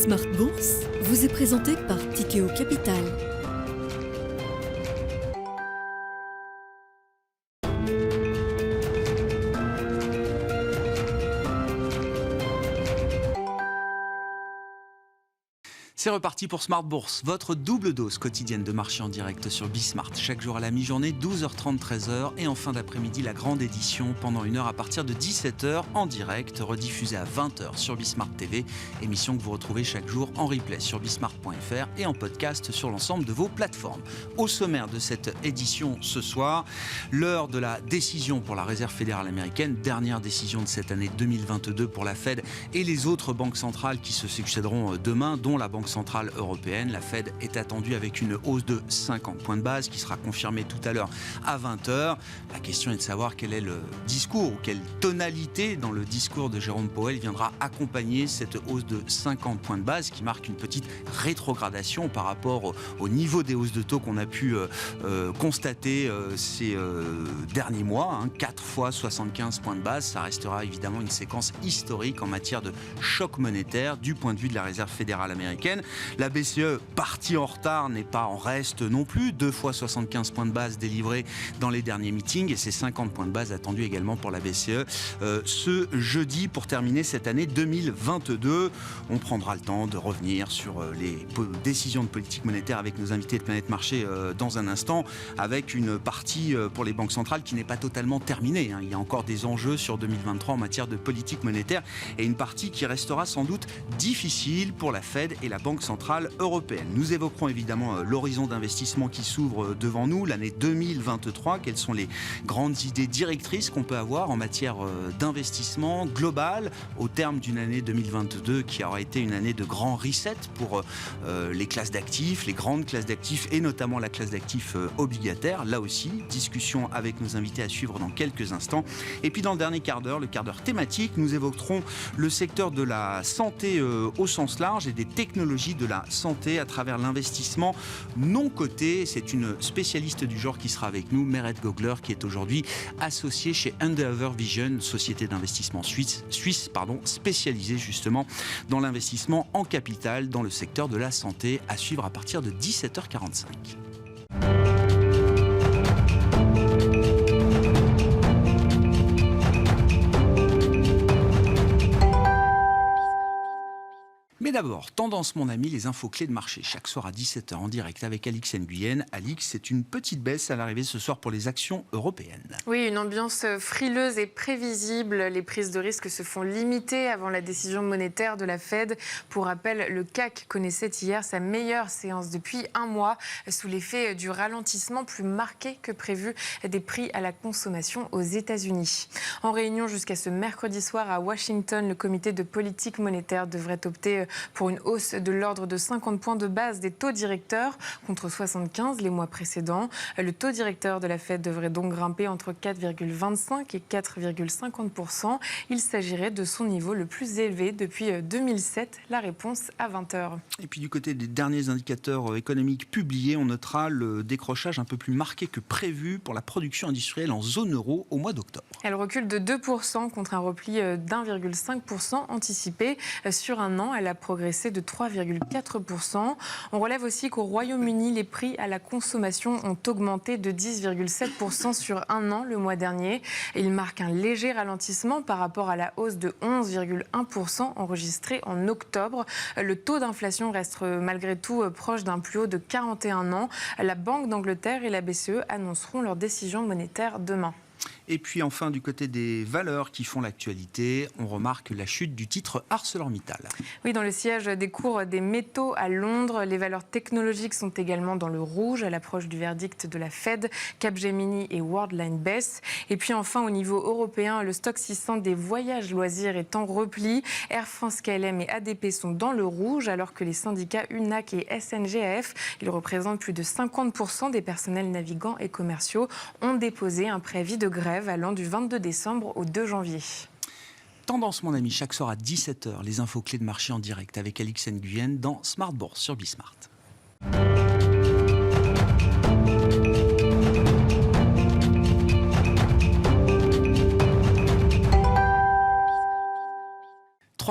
Smart Bourse vous est présenté par Tikeo Capital. C'est reparti pour Smart Bourse, votre double dose quotidienne de marché en direct sur Bismart. Chaque jour à la mi-journée, 12h30, 13h. Et en fin d'après-midi, la grande édition pendant une heure à partir de 17h en direct, rediffusée à 20h sur Bismart TV. Émission que vous retrouvez chaque jour en replay sur bismart.fr et en podcast sur l'ensemble de vos plateformes. Au sommaire de cette édition ce soir, l'heure de la décision pour la Réserve fédérale américaine. Dernière décision de cette année 2022 pour la Fed et les autres banques centrales qui se succéderont demain, dont la Banque centrale européenne. La Fed est attendue avec une hausse de 50 points de base qui sera confirmée tout à l'heure à 20h. La question est de savoir quel est le discours ou quelle tonalité dans le discours de Jérôme Powell viendra accompagner cette hausse de 50 points de base qui marque une petite rétrogradation par rapport au niveau des hausses de taux qu'on a pu constater ces derniers mois. 4 fois 75 points de base, ça restera évidemment une séquence historique en matière de choc monétaire du point de vue de la Réserve fédérale américaine. La BCE, partie en retard, n'est pas en reste non plus. 2 fois 75 points de base délivrés dans les derniers meetings et c'est 50 points de base attendus également pour la BCE ce jeudi pour terminer cette année 2022. On prendra le temps de revenir sur les décisions de politique monétaire avec nos invités de Planète Marché dans un instant, avec une partie pour les banques centrales qui n'est pas totalement terminée. Il y a encore des enjeux sur 2023 en matière de politique monétaire et une partie qui restera sans doute difficile pour la Fed et la Banque centrale européenne. Nous évoquerons évidemment l'horizon d'investissement qui s'ouvre devant nous, l'année 2023. Quelles sont les grandes idées directrices qu'on peut avoir en matière d'investissement global au terme d'une année 2022 qui aura été une année de grand reset pour les classes d'actifs, les grandes classes d'actifs et notamment la classe d'actifs obligataire. Là aussi, discussion avec nos invités à suivre dans quelques instants. Et puis dans le dernier quart d'heure, le quart d'heure thématique, nous évoquerons le secteur de la santé au sens large et des technologies de la santé à travers l'investissement non coté. C'est une spécialiste du genre qui sera avec nous, Meret Gogler, qui est aujourd'hui associée chez Endeavour Vision, société d'investissement suisse spécialisée justement dans l'investissement en capital dans le secteur de la santé, à suivre à partir de 17h45. Mais d'abord, tendance mon ami, les infos clés de marché. Chaque soir à 17h en direct avec Alix Nguyen. Alix, c'est une petite baisse à l'arrivée ce soir pour les actions européennes. Oui, une ambiance frileuse et prévisible. Les prises de risque se font limiter avant la décision monétaire de la Fed. Pour rappel, le CAC connaissait hier sa meilleure séance depuis un mois sous l'effet du ralentissement plus marqué que prévu des prix à la consommation aux États-Unis. En réunion jusqu'à ce mercredi soir à Washington, le comité de politique monétaire devrait opter pour une hausse de l'ordre de 50 points de base des taux directeurs contre 75 les mois précédents. Le taux directeur de la Fed devrait donc grimper entre 4,25 et 4,50%. Il s'agirait de son niveau le plus élevé depuis 2007. La réponse à 20h. Et puis du côté des derniers indicateurs économiques publiés, on notera le décrochage un peu plus marqué que prévu pour la production industrielle en zone euro au mois d'octobre. Elle recule de 2% contre un repli d'1,5% anticipé sur un an. Elle a progressé de 3,4%. On relève aussi qu'au Royaume-Uni, les prix à la consommation ont augmenté de 10,7% sur un an le mois dernier. Il marque un léger ralentissement par rapport à la hausse de 11,1% enregistrée en octobre. Le taux d'inflation reste malgré tout proche d'un plus haut de 41 ans. La Banque d'Angleterre et la BCE annonceront leur décision monétaire demain. Et puis enfin, du côté des valeurs qui font l'actualité, on remarque la chute du titre ArcelorMittal. Oui, dans le sillage des cours des métaux à Londres, les valeurs technologiques sont également dans le rouge à l'approche du verdict de la Fed. Capgemini et Worldline baissent. Et puis enfin, au niveau européen, le stock 600 des voyages loisirs est en repli. Air France, KLM et ADP sont dans le rouge, alors que les syndicats UNAC et SNGAF, ils représentent plus de 50% des personnels navigants et commerciaux, ont déposé un préavis de grève allant du 22 décembre au 2 janvier. Tendance mon ami, chaque soir à 17h, les infos clés de marché en direct avec Alix Nguyen dans Smart Bourse sur Bismart.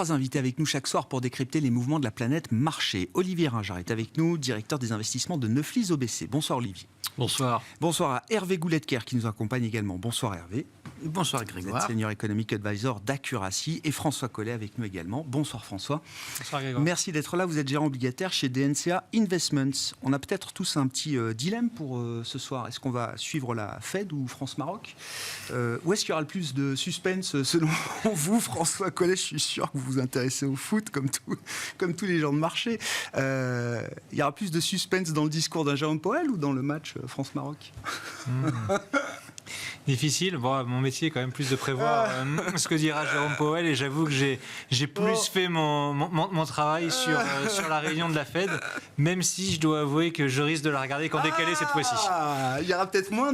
3 invités avec nous chaque soir pour décrypter les mouvements de la planète marché. Olivier Ringard est avec nous, directeur des investissements de Neuflis OBC. Bonsoir Olivier. Bonsoir. Bonsoir à Hervé Gouletker qui nous accompagne également. Bonsoir Hervé. Bonsoir Vous Grégoire. êtes Senior Economic Advisor d'Accuracy et François Collet avec nous également. Bonsoir François. Bonsoir Grégoire. Merci d'être là. Vous êtes gérant obligataire chez DNCA Investments. On a peut-être tous un petit dilemme pour ce soir. Est-ce qu'on va suivre la Fed ou France-Maroc Où est-ce qu'il y aura le plus de suspense selon vous, François Collet? Je suis sûr que vous vous intéressez au foot comme tous les gens de marché. Il y aura plus de suspense dans le discours d'un Jérôme Powell ou dans le match France-Maroc? Difficile. Bon, mon métier est quand même plus de prévoir ce que dira Jérôme Powell, et j'avoue que j'ai plus fait mon travail sur la réunion de la Fed, même si je dois avouer que je risque de la regarder qu'en décalé cette fois-ci. Il y aura peut-être moins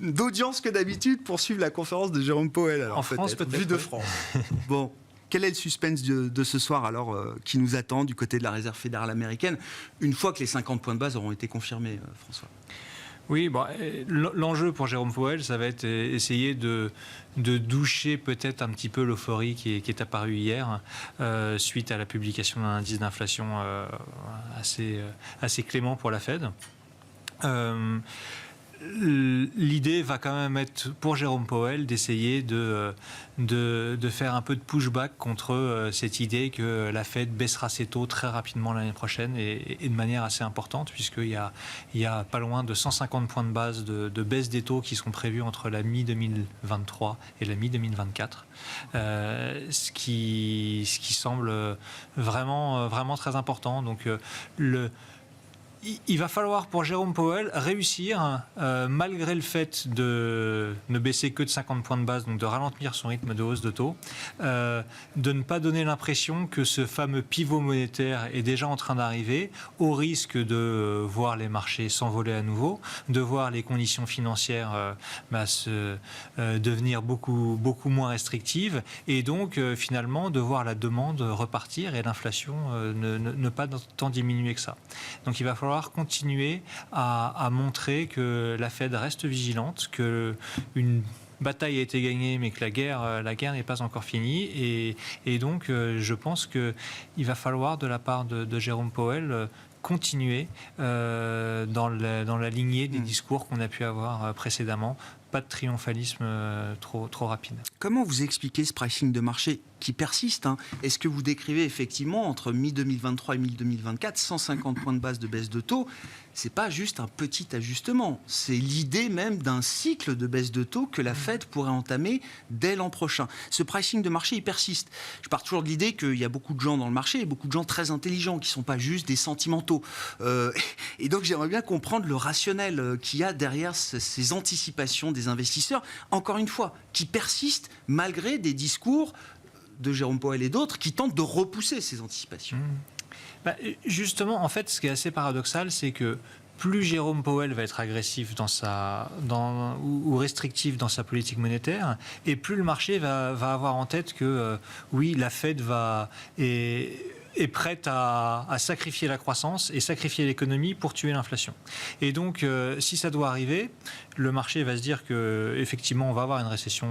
d'audience que d'habitude pour suivre la conférence de Jérôme Powell. Alors, en France, peut-être. Vue de oui. France. Bon. Quel est le suspense de ce soir alors qui nous attend du côté de la Réserve fédérale américaine une fois que les 50 points de base auront été confirmés, François? Oui, bon, l'enjeu pour Jérôme Powell, ça va être essayer de doucher peut-être un petit peu l'euphorie qui est apparue hier suite à la publication d'un indice d'inflation assez clément pour la Fed. L'idée va quand même être pour Jérôme Powell d'essayer de faire un peu de pushback contre cette idée que la Fed baissera ses taux très rapidement l'année prochaine et de manière assez importante, puisqu'il y a pas loin de 150 points de base de baisse des taux qui sont prévus entre la mi-2023 et la mi-2024, ce qui semble vraiment très important. Donc il va falloir pour Jérôme Powell réussir, malgré le fait de ne baisser que de 50 points de base, donc de ralentir son rythme de hausse de taux, de ne pas donner l'impression que ce fameux pivot monétaire est déjà en train d'arriver, au risque de voir les marchés s'envoler à nouveau, de voir les conditions financières devenir beaucoup moins restrictives, et donc finalement de voir la demande repartir et l'inflation ne pas tant diminuer que ça. Donc il va falloir continuer à montrer que la Fed reste vigilante, qu'une bataille a été gagnée, mais que la guerre n'est pas encore finie. Et donc, je pense qu'il va falloir, de la part de Jérôme Powell, continuer dans la lignée des discours qu'on a pu avoir précédemment. Pas de triomphalisme trop rapide. Comment vous expliquez ce pricing de marché qui persiste, hein? Est-ce que vous décrivez effectivement entre mi-2023 et mi-2024 150 points de base de baisse de taux? C'est pas juste un petit ajustement, c'est l'idée même d'un cycle de baisse de taux que la Fed pourrait entamer dès l'an prochain. Ce pricing de marché, il persiste. Je pars toujours de l'idée qu'il y a beaucoup de gens dans le marché, et beaucoup de gens très intelligents, qui ne sont pas juste des sentimentaux. Et donc j'aimerais bien comprendre le rationnel qu'il y a derrière ces anticipations des investisseurs, encore une fois, qui persistent malgré des discours de Jérôme Powell et d'autres qui tentent de repousser ces anticipations. Justement, en fait, ce qui est assez paradoxal, c'est que plus Jérôme Powell va être agressif ou restrictif dans sa politique monétaire, et plus le marché va avoir en tête que oui, la Fed est prête à sacrifier la croissance et sacrifier l'économie pour tuer l'inflation. Et donc, si ça doit arriver, le marché va se dire qu'effectivement, on va avoir une récession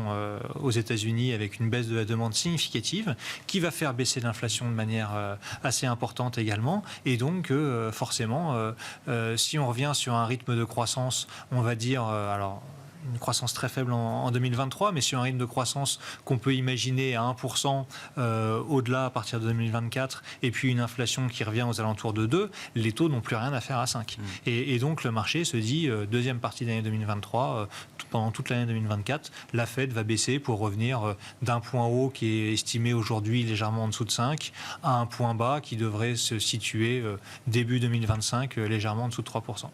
aux États-Unis avec une baisse de la demande significative qui va faire baisser l'inflation de manière assez importante également. Et donc, forcément, si on revient sur un rythme de croissance, on va dire... une croissance très faible en 2023, mais sur un rythme de croissance qu'on peut imaginer à 1% au-delà à partir de 2024, et puis une inflation qui revient aux alentours de 2, les taux n'ont plus rien à faire à 5. Et donc le marché se dit, deuxième partie de l'année 2023, pendant toute l'année 2024, la Fed va baisser pour revenir d'un point haut qui est estimé aujourd'hui légèrement en dessous de 5 à un point bas qui devrait se situer début 2025 légèrement en dessous de 3%.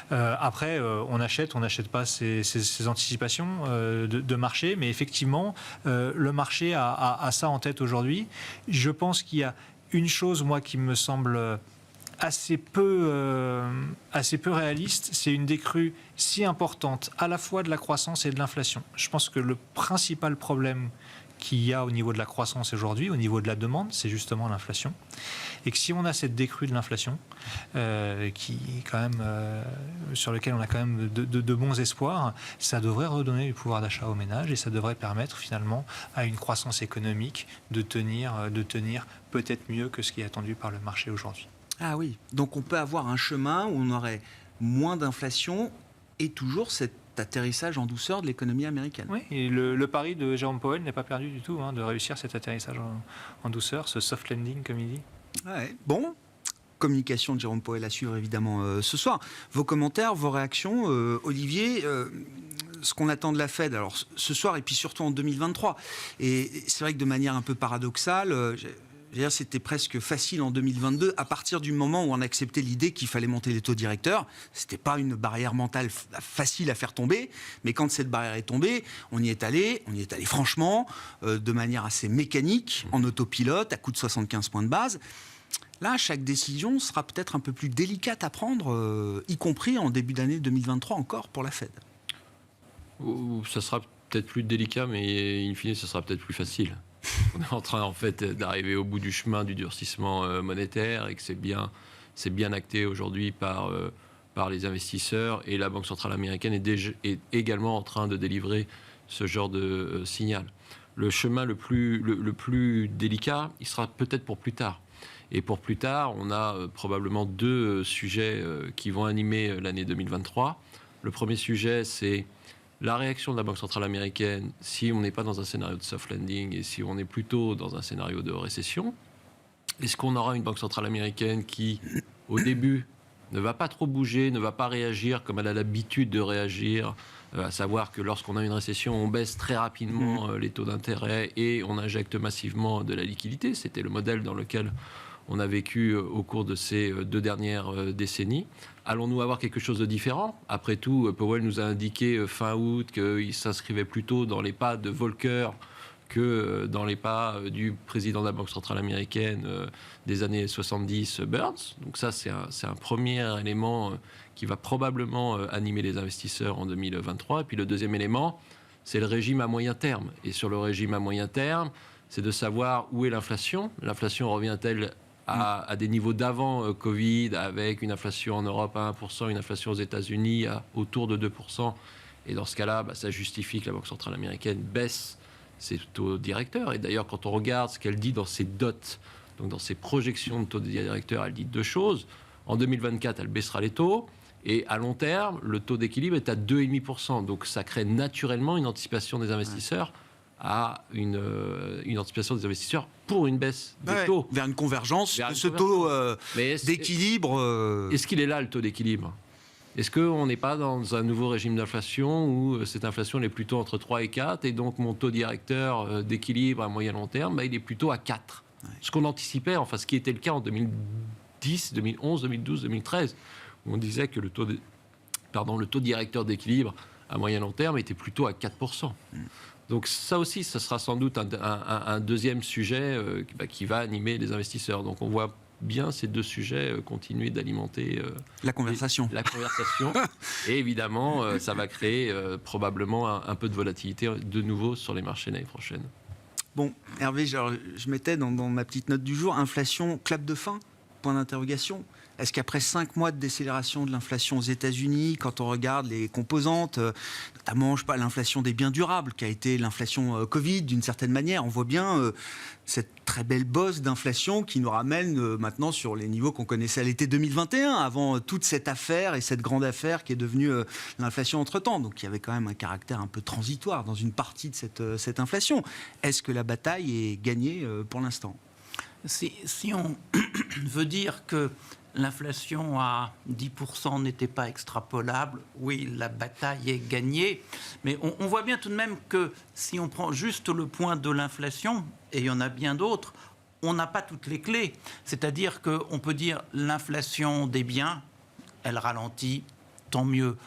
Après, on n'achète pas ces anticipations de marché, mais effectivement, le marché a ça en tête aujourd'hui. Je pense qu'il y a une chose, moi, qui me semble assez peu réaliste, c'est une décrue si importante à la fois de la croissance et de l'inflation. Je pense que le principal problème qu'il y a au niveau de la croissance aujourd'hui, au niveau de la demande, c'est justement l'inflation. Et que si on a cette décrue de l'inflation, qui quand même, sur lequel on a quand même de bons espoirs, ça devrait redonner du pouvoir d'achat aux ménages et ça devrait permettre finalement à une croissance économique de tenir peut-être mieux que ce qui est attendu par le marché aujourd'hui. Ah oui, donc on peut avoir un chemin où on aurait moins d'inflation et toujours cet atterrissage en douceur de l'économie américaine. Oui, et le pari de Jérôme Powell n'est pas perdu du tout, de réussir cet atterrissage en douceur, ce soft landing comme il dit. Ouais. Bon, communication de Jérôme Powell à suivre évidemment ce soir. Vos commentaires, vos réactions, Olivier, ce qu'on attend de la Fed, alors ce soir et puis surtout en 2023. Et c'est vrai que de manière un peu paradoxale, c'était presque facile en 2022 à partir du moment où on acceptait l'idée qu'il fallait monter les taux directeurs. C'était pas une barrière mentale facile à faire tomber, mais quand cette barrière est tombée, on y est allé franchement, de manière assez mécanique, en autopilote, à coup de 75 points de base. Là, chaque décision sera peut-être un peu plus délicate à prendre, y compris en début d'année 2023 encore pour la Fed. Ça sera peut-être plus délicat, mais in fine, ça sera peut-être plus facile. On est en train, en fait, d'arriver au bout du chemin du durcissement monétaire et que c'est bien acté aujourd'hui par les investisseurs. Et la Banque centrale américaine est également en train de délivrer ce genre de signal. Le chemin le plus délicat, il sera peut-être pour plus tard. Et pour plus tard, on a probablement deux sujets qui vont animer l'année 2023. Le premier sujet, c'est la réaction de la Banque centrale américaine si on n'est pas dans un scénario de soft landing et si on est plutôt dans un scénario de récession. Est-ce qu'on aura une Banque centrale américaine qui, au début, ne va pas trop bouger, ne va pas réagir comme elle a l'habitude de réagir, à savoir que lorsqu'on a une récession, on baisse très rapidement les taux d'intérêt et on injecte massivement de la liquidité. C'était le modèle dans lequel on a vécu au cours de ces 2 dernières décennies. Allons-nous avoir quelque chose de différent ? Après tout, Powell nous a indiqué fin août qu'il s'inscrivait plutôt dans les pas de Volcker que dans les pas du président de la Banque centrale américaine des années 70, Burns. Donc ça, c'est un premier élément qui va probablement animer les investisseurs en 2023. Et puis le deuxième élément, c'est le régime à moyen terme. Et sur le régime à moyen terme, c'est de savoir où est l'inflation. L'inflation revient-elle à des niveaux d'avant Covid, avec une inflation en Europe à 1%, une inflation aux États-Unis à autour de 2%. Et dans ce cas-là, ça justifie que la Banque centrale américaine baisse ses taux directeurs. Et d'ailleurs, quand on regarde ce qu'elle dit dans ses dots, donc dans ses projections de taux directeurs, elle dit deux choses. En 2024, elle baissera les taux. Et à long terme, le taux d'équilibre est à 2,5%. Donc ça crée naturellement une anticipation des investisseurs à une anticipation des investisseurs pour une baisse des taux. Vers une convergence de ce taux d'équilibre. Est-ce qu'il est là, le taux d'équilibre ? Est-ce qu'on n'est pas dans un nouveau régime d'inflation où cette inflation est plutôt entre 3 et 4 et donc mon taux directeur d'équilibre à moyen long terme, il est plutôt à 4 ? Ce qu'on anticipait, enfin ce qui était le cas en 2010, 2011, 2012, 2013, où on disait que le taux directeur d'équilibre à moyen long terme était plutôt à 4%. Donc ça aussi, ça sera sans doute un deuxième sujet qui va animer les investisseurs. Donc on voit bien ces deux sujets continuer d'alimenter la conversation. Et évidemment, ça va créer probablement un peu de volatilité de nouveau sur les marchés l'année prochaine. Bon, Hervé, je mettais dans ma petite note du jour, inflation, clap de fin, point d'interrogation. Est-ce qu'après 5 mois de décélération de l'inflation aux États-Unis, quand on regarde les composantes, notamment l'inflation des biens durables, qui a été l'inflation Covid d'une certaine manière, on voit bien cette très belle bosse d'inflation qui nous ramène maintenant sur les niveaux qu'on connaissait à l'été 2021, avant toute cette affaire et cette grande affaire qui est devenue l'inflation entre-temps. Donc il y avait quand même un caractère un peu transitoire dans une partie de cette inflation. Est-ce que la bataille est gagnée pour l'instant ? Si on veut dire que l'inflation à 10% n'était pas extrapolable, oui, la bataille est gagnée. Mais on voit bien tout de même que si on prend juste le point de l'inflation, et il y en a bien d'autres, on n'a pas toutes les clés. C'est-à-dire qu'on peut dire l'inflation des biens, elle ralentit, tant mieux.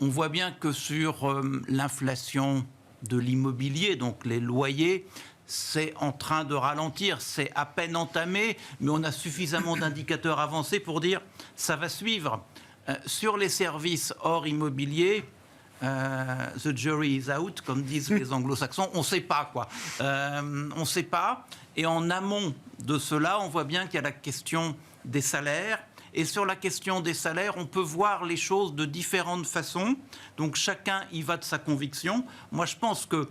On voit bien que sur l'inflation de l'immobilier, donc les loyers, c'est en train de ralentir, c'est à peine entamé, mais on a suffisamment d'indicateurs avancés pour dire ça va suivre. Sur les services hors immobilier, the jury is out, comme disent les anglo-saxons. On ne sait pas, quoi. On ne sait pas. Et en amont de cela, on voit bien qu'il y a la question des salaires. Et sur la question des salaires, on peut voir les choses de différentes façons. Donc chacun y va de sa conviction. Moi, je pense que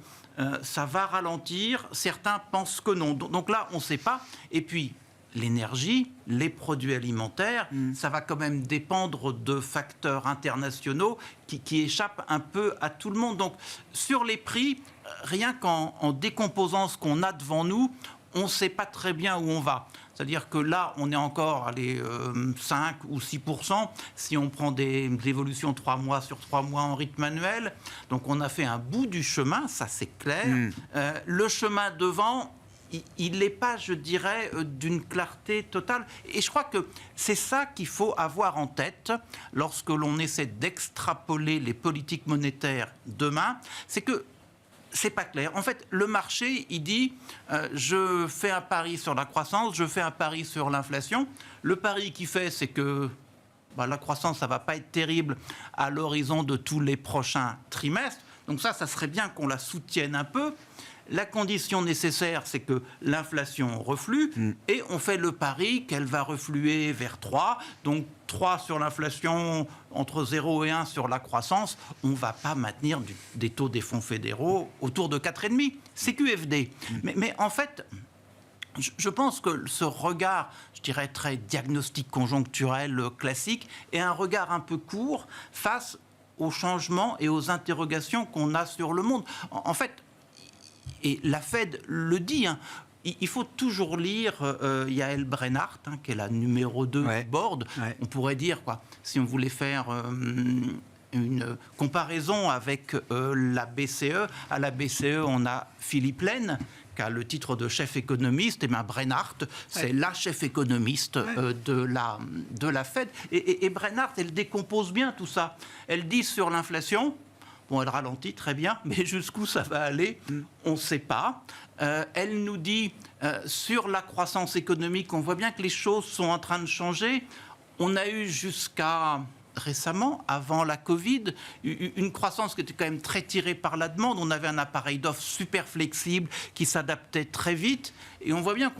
ça va ralentir. Certains pensent que non. Donc là, on ne sait pas. Et puis, l'énergie, les produits alimentaires, ça va quand même dépendre de facteurs internationaux qui échappent un peu à tout le monde. Donc, sur les prix, rien qu'en décomposant ce qu'on a devant nous, on ne sait pas très bien où on va. C'est-à-dire que là, on est encore à 5 ou 6%, si on prend des évolutions 3 mois sur 3 mois en rythme annuel. Donc, on a fait un bout du chemin, ça c'est clair. Le chemin devant, il n'est pas, je dirais, d'une clarté totale. Et je crois que c'est ça qu'il faut avoir en tête lorsque l'on essaie d'extrapoler les politiques monétaires demain. C'est que c'est pas clair. En fait, le marché, il dit je fais un pari sur la croissance, je fais un pari sur l'inflation. Le pari qu'il fait, c'est que la croissance, ça va pas être terrible à l'horizon de tous les prochains trimestres. Donc ça serait bien qu'on la soutienne un peu. La condition nécessaire, c'est que l'inflation reflue et on fait le pari qu'elle va refluer vers 3. Donc 3 sur l'inflation, entre 0 et 1 sur la croissance. On ne va pas maintenir des taux des fonds fédéraux autour de 4,5. C'est QFD. Mais en fait, je pense que ce regard, je dirais très diagnostic conjoncturel classique, est un regard un peu court face aux changements et aux interrogations qu'on a sur le monde. En fait, et la Fed le dit, il faut toujours lire Yael Brennhardt, qui est la numéro 2 du board. On pourrait dire, si on voulait faire une comparaison avec la BCE, à la BCE, on a Philippe Lane, qui a le titre de chef économiste, et bien Brennhardt, c'est la chef économiste de la Fed. Et Brennhardt, elle décompose bien tout ça. Elle dit sur l'inflation, bon, elle ralentit très bien, mais jusqu'où ça va aller, on ne sait pas. Elle nous dit, sur la croissance économique, on voit bien que les choses sont en train de changer. On a eu jusqu'à récemment, avant la Covid, une croissance qui était quand même très tirée par la demande. On avait un appareil d'offres super flexible qui s'adaptait très vite. Et on voit bien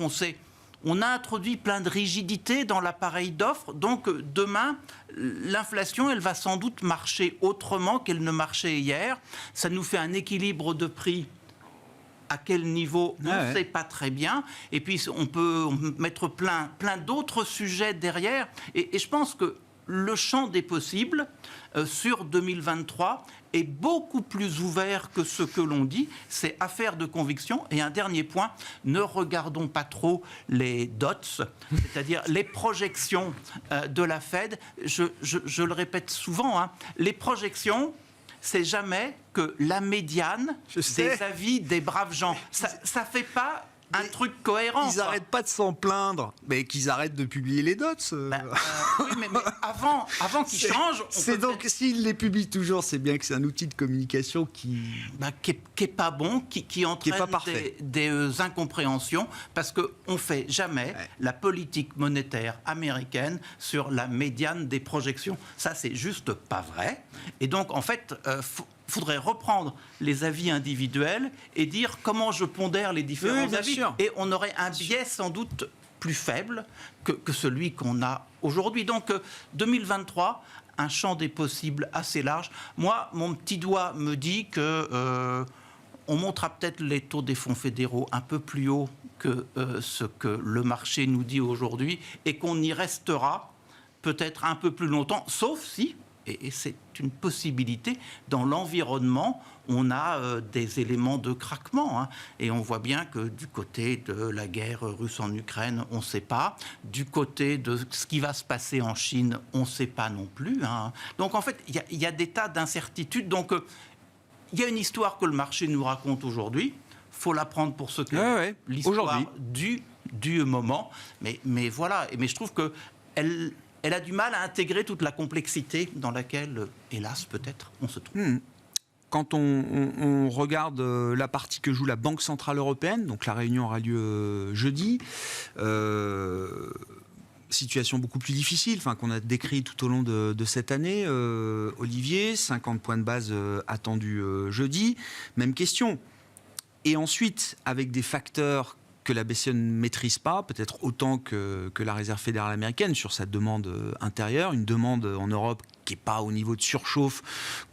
on a introduit plein de rigidités dans l'appareil d'offres. Donc demain, l'inflation, elle va sans doute marcher autrement qu'elle ne marchait hier. Ça nous fait un équilibre de prix. À quel niveau, on ne sait pas très bien. Et puis, on peut mettre plein d'autres sujets derrière. Et je pense que le champ des possibles sur 2023 est beaucoup plus ouvert que ce que l'on dit. C'est affaire de conviction. Et un dernier point, ne regardons pas trop les dots, c'est-à-dire les projections de la Fed. Je le répète souvent, les projections, c'est jamais que la médiane des avis des braves gens. Ça fait pas un truc cohérent. Ils n'arrêtent pas de s'en plaindre, mais qu'ils arrêtent de publier les dots. Oui, mais avant qu'ils changent... C'est donc, s'ils les publient toujours, c'est bien que c'est un outil de communication qui est pas bon, qui entraîne des incompréhensions, parce qu'on ne fait jamais la politique monétaire américaine sur la médiane des projections. Ça, c'est juste pas vrai. Et donc, en fait... faudrait reprendre les avis individuels et dire comment je pondère les différents avis. Sûr. Et on aurait un biais sans doute plus faible que celui qu'on a aujourd'hui. Donc 2023, un champ des possibles assez large. Moi, mon petit doigt me dit que on montera peut-être les taux des fonds fédéraux un peu plus haut que ce que le marché nous dit aujourd'hui et qu'on y restera peut-être un peu plus longtemps, sauf si... Et c'est une possibilité. Dans l'environnement, on a des éléments de craquement. Et on voit bien que du côté de la guerre russe en Ukraine, on ne sait pas. Du côté de ce qui va se passer en Chine, on ne sait pas non plus. Donc en fait, il y a des tas d'incertitudes. Donc il y a une histoire que le marché nous raconte aujourd'hui. Il faut la prendre pour ce que l'histoire du moment. Mais voilà. Mais je trouve qu'elle a du mal à intégrer toute la complexité dans laquelle, hélas, peut-être, on se trouve. Quand on regarde la partie que joue la Banque Centrale Européenne, donc la réunion aura lieu jeudi, situation beaucoup plus difficile, qu'on a décrit tout au long de cette année. Olivier, 50 points de base attendus jeudi. Même question. Et ensuite, avec des facteurs que la BCE ne maîtrise pas, peut-être autant que la Réserve fédérale américaine sur sa demande intérieure, une demande en Europe qui n'est pas au niveau de surchauffe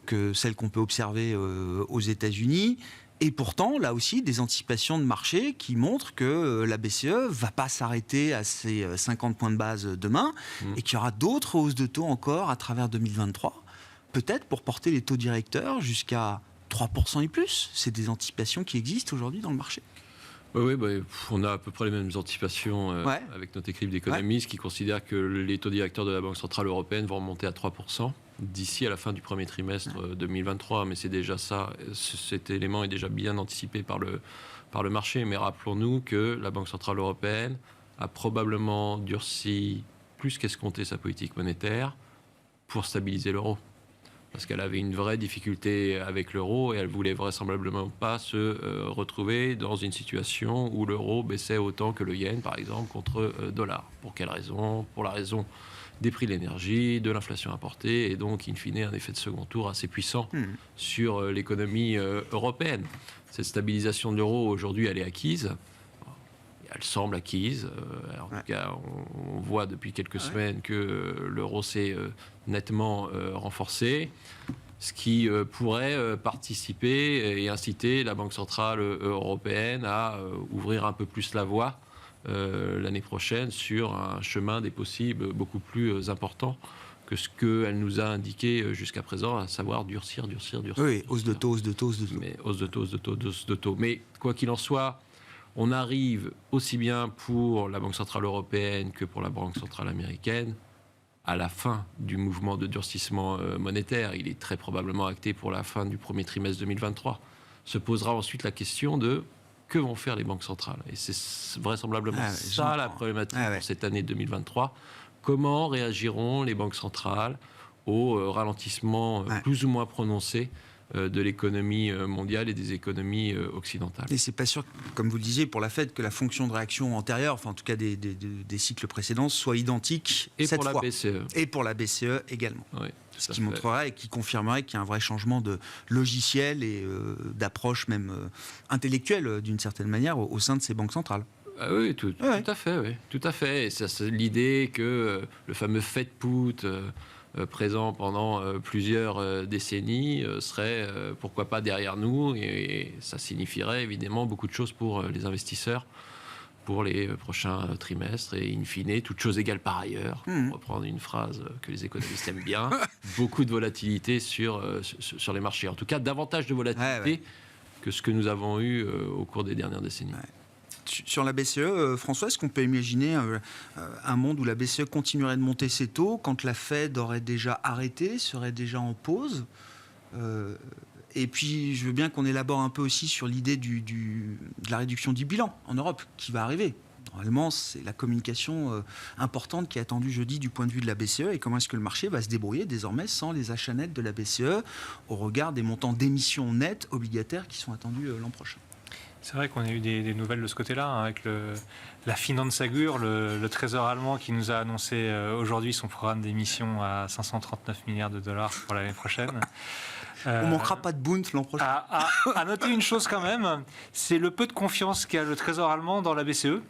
que celle qu'on peut observer aux États-Unis. Et pourtant, là aussi, des anticipations de marché qui montrent que la BCE ne va pas s'arrêter à ces 50 points de base demain et qu'il y aura d'autres hausses de taux encore à travers 2023, peut-être pour porter les taux directeurs jusqu'à 3% et plus. C'est des anticipations qui existent aujourd'hui dans le marché. Oui, on a à peu près les mêmes anticipations avec notre équipe d'économistes qui considèrent que les taux directeurs de la Banque Centrale Européenne vont remonter à 3% d'ici à la fin du premier trimestre 2023. Mais c'est déjà ça, cet élément est déjà bien anticipé par le marché. Mais rappelons-nous que la Banque Centrale Européenne a probablement durci plus qu'escompté sa politique monétaire pour stabiliser l'euro. Parce qu'elle avait une vraie difficulté avec l'euro et elle ne voulait vraisemblablement pas se retrouver dans une situation où l'euro baissait autant que le yen, par exemple, contre dollar. Pour quelle raison ? Pour la raison des prix de l'énergie, de l'inflation importée, et donc, in fine, un effet de second tour assez puissant sur l'économie européenne. Cette stabilisation de l'euro, aujourd'hui, elle est acquise. Elle semble acquise. En tout cas, on voit depuis quelques semaines que l'euro s'est nettement renforcé, ce qui pourrait participer et inciter la Banque Centrale Européenne à ouvrir un peu plus la voie l'année prochaine sur un chemin des possibles beaucoup plus important que ce qu'elle nous a indiqué jusqu'à présent, à savoir durcir. Oui, hausse de taux. Mais hausse de taux. Mais quoi qu'il en soit, on arrive aussi bien pour la Banque Centrale Européenne que pour la Banque Centrale Américaine à la fin du mouvement de durcissement monétaire. Il est très probablement acté pour la fin du premier trimestre 2023. Se posera ensuite la question de que vont faire les banques centrales. Et c'est vraisemblablement la problématique pour cette année 2023. Comment réagiront les banques centrales au ralentissement plus ou moins prononcé de l'économie mondiale et des économies occidentales. Et c'est pas sûr, comme vous le disiez, pour la Fed, que la fonction de réaction antérieure, en tout cas des cycles précédents, soit identique cette fois. Et pour la BCE. Et pour la BCE également. Oui, ce qui montrerait et qui confirmerait qu'il y a un vrai changement de logiciel et d'approche même intellectuelle, d'une certaine manière, au sein de ces banques centrales. Ah oui, tout à fait. Oui. Tout à fait. Et c'est l'idée que le fameux Fed Put présent pendant plusieurs décennies serait pourquoi pas derrière nous, et ça signifierait évidemment beaucoup de choses pour les investisseurs pour les prochains trimestres et in fine, toutes choses égales par ailleurs, pour reprendre une phrase que les économistes aiment bien, beaucoup de volatilité sur les marchés, en tout cas davantage de volatilité que ce que nous avons eu au cours des dernières décennies. Sur la BCE, François, est-ce qu'on peut imaginer un monde où la BCE continuerait de monter ses taux quand la Fed aurait déjà arrêté, serait déjà en pause et puis, je veux bien qu'on élabore un peu aussi sur l'idée de la réduction du bilan en Europe, qui va arriver. Normalement, c'est la communication importante qui est attendue jeudi du point de vue de la BCE, et comment est-ce que le marché va se débrouiller désormais sans les achats nets de la BCE au regard des montants d'émissions nettes obligataires qui sont attendus l'an prochain. C'est vrai qu'on a eu des nouvelles de ce côté-là, avec la Finanzagur, le trésor allemand, qui nous a annoncé aujourd'hui son programme d'émission à 539 milliards de dollars pour l'année prochaine. On ne manquera pas de Bund l'an prochain. À noter une chose quand même, c'est le peu de confiance qu'a le trésor allemand dans la BCE,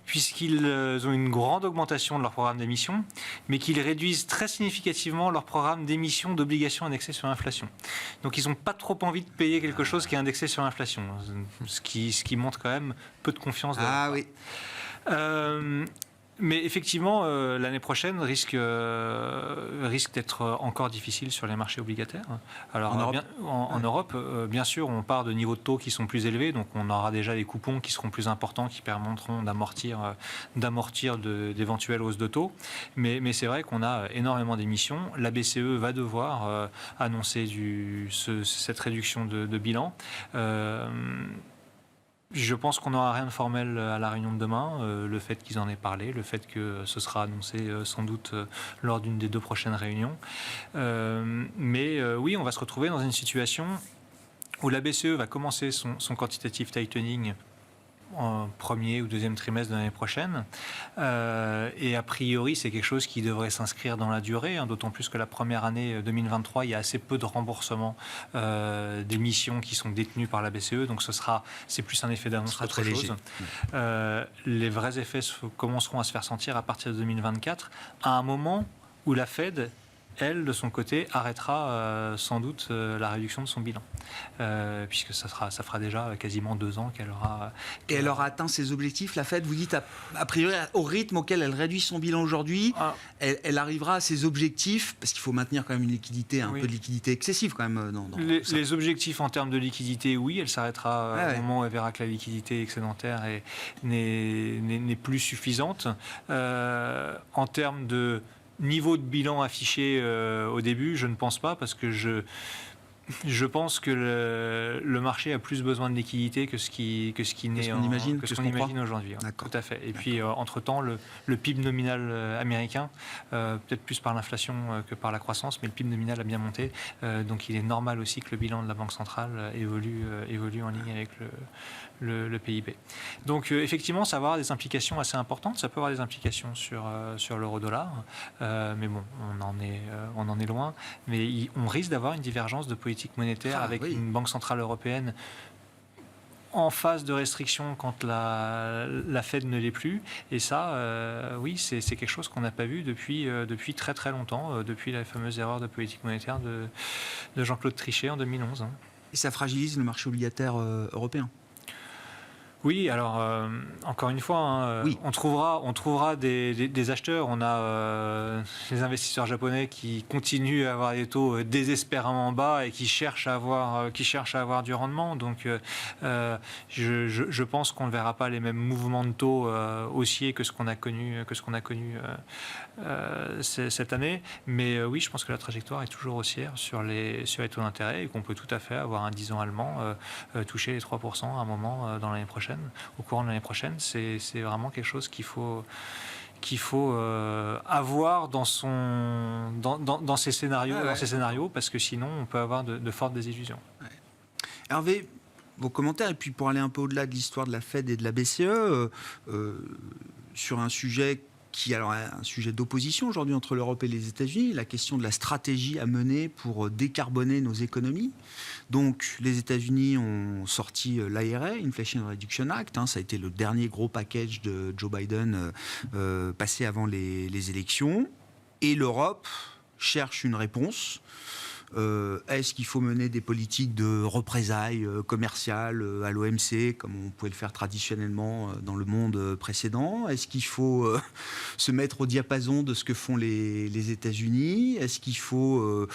puisqu'ils ont une grande augmentation de leur programme d'émission, mais qu'ils réduisent très significativement leur programme d'émission d'obligations indexées sur l'inflation. Donc ils n'ont pas trop envie de payer quelque chose qui est indexé sur l'inflation, ce qui montre quand même peu de confiance. Oui. Mais effectivement, l'année prochaine risque d'être encore difficile sur les marchés obligataires. Alors, en Europe, bien sûr, on part de niveaux de taux qui sont plus élevés, donc on aura déjà des coupons qui seront plus importants, qui permettront d'amortir d'éventuelles hausses de taux. Mais c'est vrai qu'on a énormément d'émissions. La BCE va devoir annoncer cette réduction de bilan. Je pense qu'on n'aura rien de formel à la réunion de demain. Le fait qu'ils en aient parlé, le fait que ce sera annoncé sans doute lors d'une des 2 prochaines réunions. Mais oui, on va se retrouver dans une situation où la BCE va commencer son quantitative tightening en premier ou deuxième trimestre de l'année prochaine. Et a priori, c'est quelque chose qui devrait s'inscrire dans la durée, d'autant plus que la première année 2023, il y a assez peu de remboursement des missions qui sont détenues par la BCE, donc c'est plus un effet d'annonce qu'autre chose. Les vrais effets commenceront à se faire sentir à partir de 2024, à un moment où la Fed, elle, de son côté, arrêtera sans doute la réduction de son bilan, puisque ça fera déjà quasiment 2 ans qu'elle aura... Et elle aura atteint ses objectifs, la Fed, vous dites, a priori, au rythme auquel elle réduit son bilan aujourd'hui, elle arrivera à ses objectifs, parce qu'il faut maintenir quand même une liquidité, un peu de liquidité excessive quand même. Les objectifs en termes de liquidité, oui, elle s'arrêtera au moment où elle verra que la liquidité excédentaire n'est plus suffisante. En termes de niveau de bilan affiché au début, je ne pense pas, parce que je pense que le marché a plus besoin de liquidité que ce qu'on imagine aujourd'hui. Tout à fait. Et puis, entre-temps, le PIB nominal américain, peut-être plus par l'inflation que par la croissance, mais le PIB nominal a bien monté. Donc, il est normal aussi que le bilan de la Banque centrale évolue en ligne avec le PIB. Donc, effectivement, ça va avoir des implications assez importantes. Ça peut avoir des implications sur l'euro-dollar. Mais bon, on en est loin. Mais on risque d'avoir une divergence de politique monétaire avec une Banque centrale européenne en phase de restriction quand la Fed ne l'est plus. Et ça, oui, c'est quelque chose qu'on n'a pas vu depuis très très longtemps, depuis la fameuse erreur de politique monétaire de Jean-Claude Trichet en 2011. Et ça fragilise le marché obligataire européen. Oui, alors encore une fois, on trouvera des acheteurs. On a les investisseurs japonais qui continuent à avoir des taux désespérément bas et qui cherchent à avoir du rendement. Donc, je pense qu'on ne verra pas les mêmes mouvements de taux haussiers que ce qu'on a connu cette année. Mais oui, je pense que la trajectoire est toujours haussière sur les taux d'intérêt et qu'on peut tout à fait avoir un 10 ans allemand toucher les 3% à un moment dans l'année prochaine. Au courant de l'année prochaine, c'est vraiment quelque chose qu'il faut avoir dans ces scénarios, parce que sinon on peut avoir de fortes désillusions. Hervé, vos commentaires, et puis pour aller un peu au-delà de l'histoire de la Fed et de la BCE, sur un sujet qui est un sujet d'opposition aujourd'hui entre l'Europe et les États-Unis, la question de la stratégie à mener pour décarboner nos économies. Donc, les États-Unis ont sorti l'IRA, Inflation Reduction Act, ça a été le dernier gros package de Joe Biden passé avant les élections. Et l'Europe cherche une réponse. Est-ce qu'il faut mener des politiques de représailles commerciales à l'OMC, comme on pouvait le faire traditionnellement dans le monde précédent? Est-ce qu'il faut se mettre au diapason de ce que font les États-Unis? Est-ce qu'il faut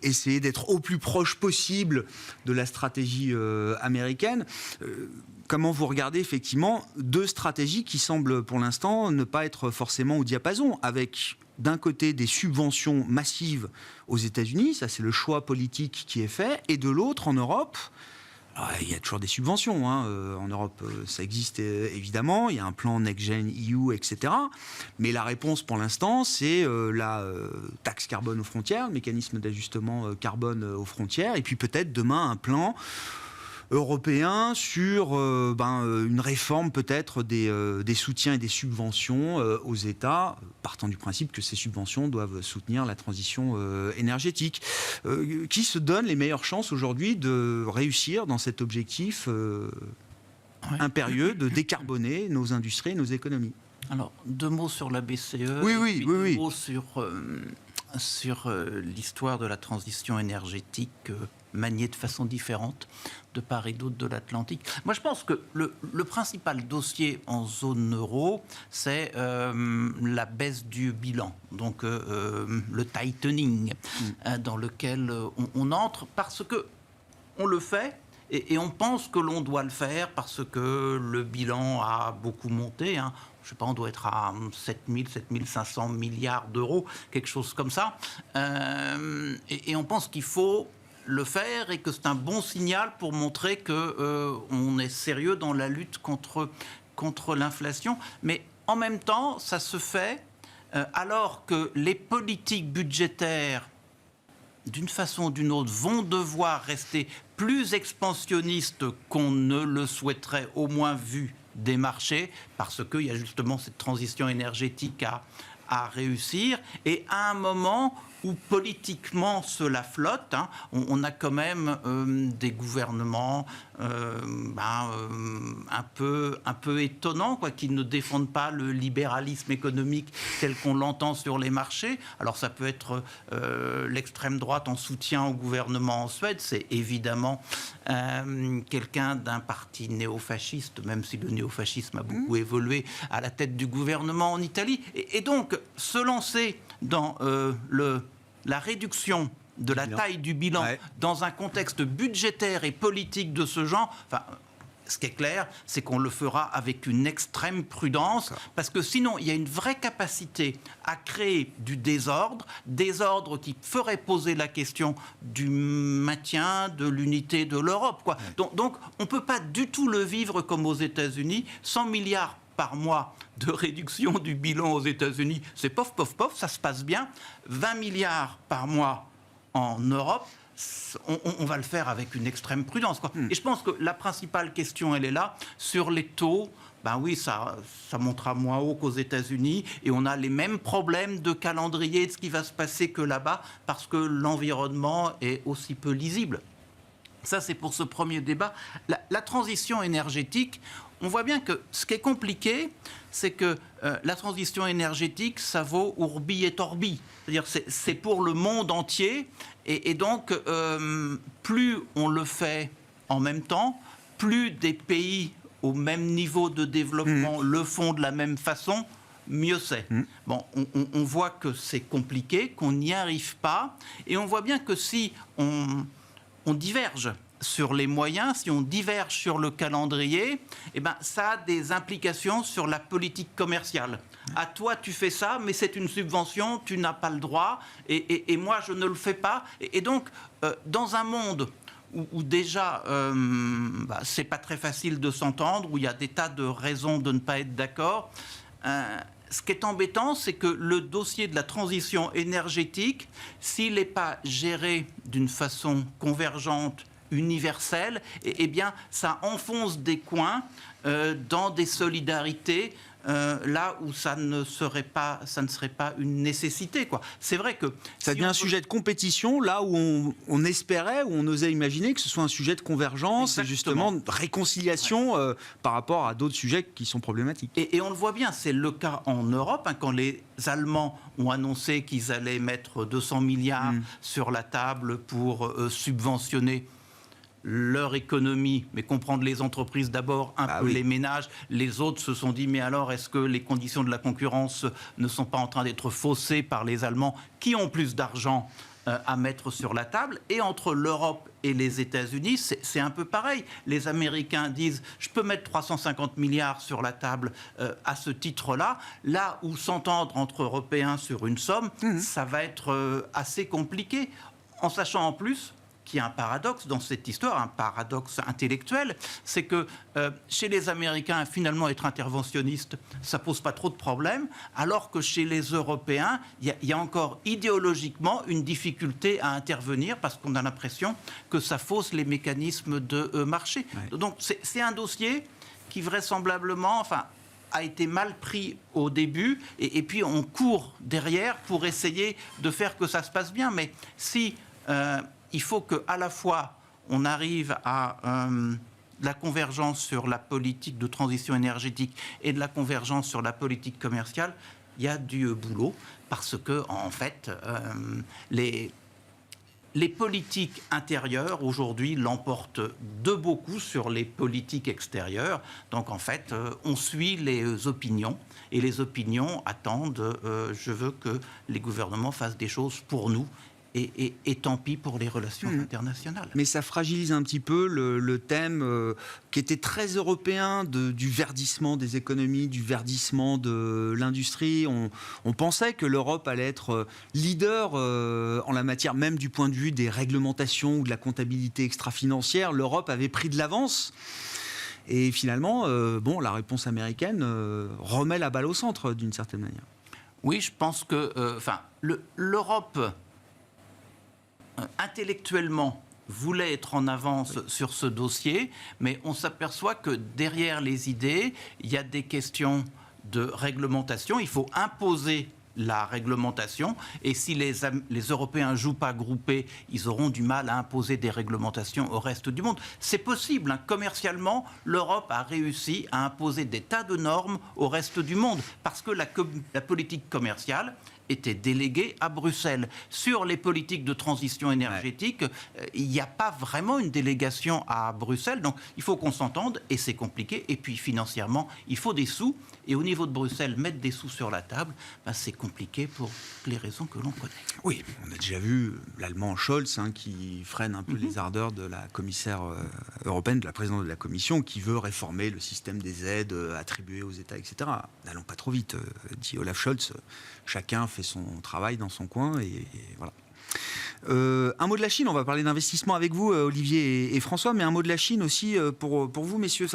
essayer d'être au plus proche possible de la stratégie américaine? Comment vous regardez effectivement deux stratégies qui semblent pour l'instant ne pas être forcément au diapason, avec d'un côté des subventions massives aux États-Unis, ça c'est le choix politique qui est fait, et de l'autre en Europe, il y a toujours des subventions, en Europe ça existe évidemment, il y a un plan Next Gen EU, etc. Mais la réponse pour l'instant c'est la taxe carbone aux frontières, le mécanisme d'ajustement carbone aux frontières, et puis peut-être demain un plan européen sur une réforme peut-être des soutiens et des subventions aux États, partant du principe que ces subventions doivent soutenir la transition énergétique. Qui se donne les meilleures chances aujourd'hui de réussir dans cet objectif impérieux de décarboner nos industries et nos économies? Alors, 2 mots sur la BCE, oui. 2 mots sur l'histoire de la transition énergétique maniée de façon différente de part et d'autre de l'Atlantique. Moi, je pense que le principal dossier en zone euro, c'est la baisse du bilan, donc le tightening dans lequel on entre, parce que on le fait et on pense que l'on doit le faire parce que le bilan a beaucoup monté. Je ne sais pas, on doit être à 7 500 milliards d'euros, quelque chose comme ça. Et on pense qu'il faut le faire et que c'est un bon signal pour montrer qu'on est sérieux dans la lutte contre l'inflation. Mais en même temps, ça se fait alors que les politiques budgétaires, d'une façon ou d'une autre, vont devoir rester plus expansionniste qu'on ne le souhaiterait, au moins vu des marchés, parce qu'il y a justement cette transition énergétique à réussir, et à un moment où politiquement cela flotte, hein, on a quand même des gouvernements un peu étonnants, quoi, qui ne défendent pas le libéralisme économique tel qu'on l'entend sur les marchés. Alors ça peut être l'extrême droite en soutien au gouvernement en Suède, c'est évidemment quelqu'un d'un parti néofasciste, même si le néofascisme a beaucoup évolué à la tête du gouvernement en Italie. Et donc, se lancer dans la réduction de la taille du bilan dans un contexte budgétaire et politique de ce genre, ce qui est clair, c'est qu'on le fera avec une extrême prudence, parce que sinon, il y a une vraie capacité à créer du désordre qui ferait poser la question du maintien de l'unité de l'Europe, quoi. Donc, on ne peut pas du tout le vivre comme aux États-Unis. 100 milliards par mois de réduction du bilan aux États-Unis, c'est pof, pof, pof, ça se passe bien. 20 milliards par mois en Europe, on va le faire avec une extrême prudence, quoi. Et je pense que la principale question, elle est là. Sur les taux, oui, ça montera moins haut qu'aux États-Unis, et on a les mêmes problèmes de calendrier de ce qui va se passer que là-bas, parce que l'environnement est aussi peu lisible. Ça, c'est pour ce premier débat. La transition énergétique, on voit bien que ce qui est compliqué, c'est que la transition énergétique, ça vaut ourbi et torbi. C'est-à-dire c'est pour le monde entier. Et donc, plus on le fait en même temps, plus des pays au même niveau de développement le font de la même façon, mieux c'est. Bon, on voit que c'est compliqué, qu'on n'y arrive pas. Et on voit bien que si on diverge sur les moyens, si on diverge sur le calendrier, ça a des implications sur la politique commerciale. À toi, tu fais ça, mais c'est une subvention, tu n'as pas le droit, et moi, je ne le fais pas. Et donc, dans un monde où déjà, c'est pas très facile de s'entendre, où il y a des tas de raisons de ne pas être d'accord, ce qui est embêtant, c'est que le dossier de la transition énergétique, s'il n'est pas géré d'une façon convergente, universelle, ça enfonce des coins dans des solidarités là où ça ne serait pas une nécessité, quoi. C'est vrai que ça devient un sujet de compétition là où on espérait, où on osait imaginer que ce soit un sujet de convergence. Exactement. Et justement de réconciliation par rapport à d'autres sujets qui sont problématiques. Et on le voit bien, c'est le cas en Europe, hein, quand les Allemands ont annoncé qu'ils allaient mettre 200 milliards sur la table pour subventionner leur économie, mais comprendre les entreprises d'abord, peu les ménages. Les autres se sont dit, mais alors, est-ce que les conditions de la concurrence ne sont pas en train d'être faussées par les Allemands qui ont plus d'argent à mettre sur la table? Et entre l'Europe et les États-Unis, c'est un peu pareil. Les Américains disent, je peux mettre 350 milliards sur la table à ce titre-là. Là où s'entendre entre Européens sur une somme, ça va être assez compliqué. En sachant en plus qu'il y a un paradoxe dans cette histoire, un paradoxe intellectuel, c'est que chez les Américains, finalement, être interventionniste, ça pose pas trop de problèmes, alors que chez les Européens, il y a encore idéologiquement une difficulté à intervenir parce qu'on a l'impression que ça fausse les mécanismes de marché. Ouais. Donc c'est un dossier qui vraisemblablement, a été mal pris au début, et puis on court derrière pour essayer de faire que ça se passe bien. Mais si il faut qu'à la fois on arrive à de la convergence sur la politique de transition énergétique et de la convergence sur la politique commerciale, il y a du boulot, parce que en fait, les politiques intérieures aujourd'hui l'emportent de beaucoup sur les politiques extérieures. Donc en fait, on suit les opinions, et les opinions attendent je veux que les gouvernements fassent des choses pour nous. Et tant pis pour les relations internationales. Mais ça fragilise un petit peu le thème qui était très européen du verdissement des économies, du verdissement de l'industrie. On pensait que l'Europe allait être leader en la matière, même du point de vue des réglementations ou de la comptabilité extra-financière. L'Europe avait pris de l'avance. Et finalement, la réponse américaine remet la balle au centre d'une certaine manière. Oui, je pense que l'Europe intellectuellement voulait être en avance sur ce dossier, mais on s'aperçoit que derrière les idées, il y a des questions de réglementation. Il faut imposer la réglementation, et si les Européens ne jouent pas groupés, ils auront du mal à imposer des réglementations au reste du monde. C'est possible, hein. Commercialement, l'Europe a réussi à imposer des tas de normes au reste du monde, parce que la politique commerciale était déléguée à Bruxelles. Sur les politiques de transition énergétique, il n'y a pas vraiment une délégation à Bruxelles, donc il faut qu'on s'entende, et c'est compliqué, et puis financièrement, il faut des sous, et au niveau de Bruxelles, mettre des sous sur la table, c'est compliqué pour les raisons que l'on connaît. Oui, on a déjà vu l'Allemand Scholz qui freine un peu les ardeurs de la commissaire européenne, de la présidente de la Commission, qui veut réformer le système des aides attribuées aux États, etc. N'allons pas trop vite, dit Olaf Scholz. Chacun fait son travail dans son coin et voilà. Un mot de la Chine, on va parler d'investissement avec vous, Olivier et François, mais un mot de la Chine aussi pour vous, messieurs.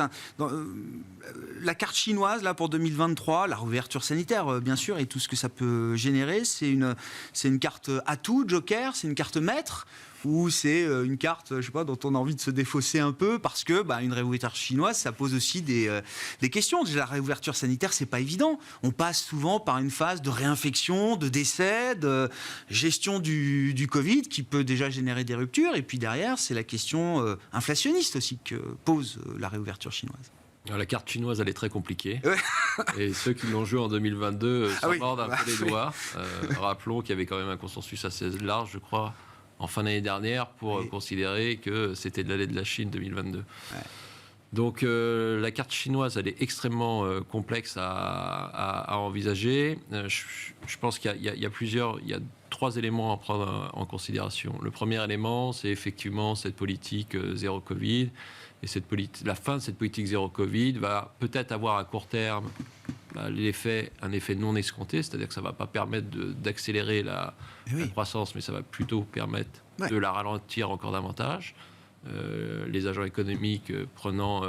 La carte chinoise là, pour 2023, la réouverture sanitaire, bien sûr, et tout ce que ça peut générer, c'est une carte atout, joker, c'est une carte maître, ou c'est une carte, je sais pas, dont on a envie de se défausser un peu, parce que une réouverture chinoise, ça pose aussi des questions. Déjà, la réouverture sanitaire, c'est pas évident. On passe souvent par une phase de réinfection, de décès, de gestion du Covid, qui peut déjà générer des ruptures. Et puis derrière, c'est la question inflationniste aussi que pose la réouverture chinoise. Alors, la carte chinoise, elle est très compliquée. Ouais. Et ceux qui l'ont joué en 2022 s'en mordent un peu les doigts. Rappelons qu'il y avait quand même un consensus assez large, je crois, en fin d'année dernière, pour considérer que c'était de l'année de la Chine 2022. Ouais. Donc la carte chinoise, elle est extrêmement complexe à envisager. Je pense qu'il y a 3 éléments à prendre en considération. Le premier élément, c'est effectivement cette politique zéro Covid. Et la fin de cette politique zéro Covid va peut-être avoir à court terme un effet non escompté, c'est-à-dire que ça ne va pas permettre d'accélérer la croissance, mais ça va plutôt permettre de la ralentir encore davantage. Les agents économiques prenant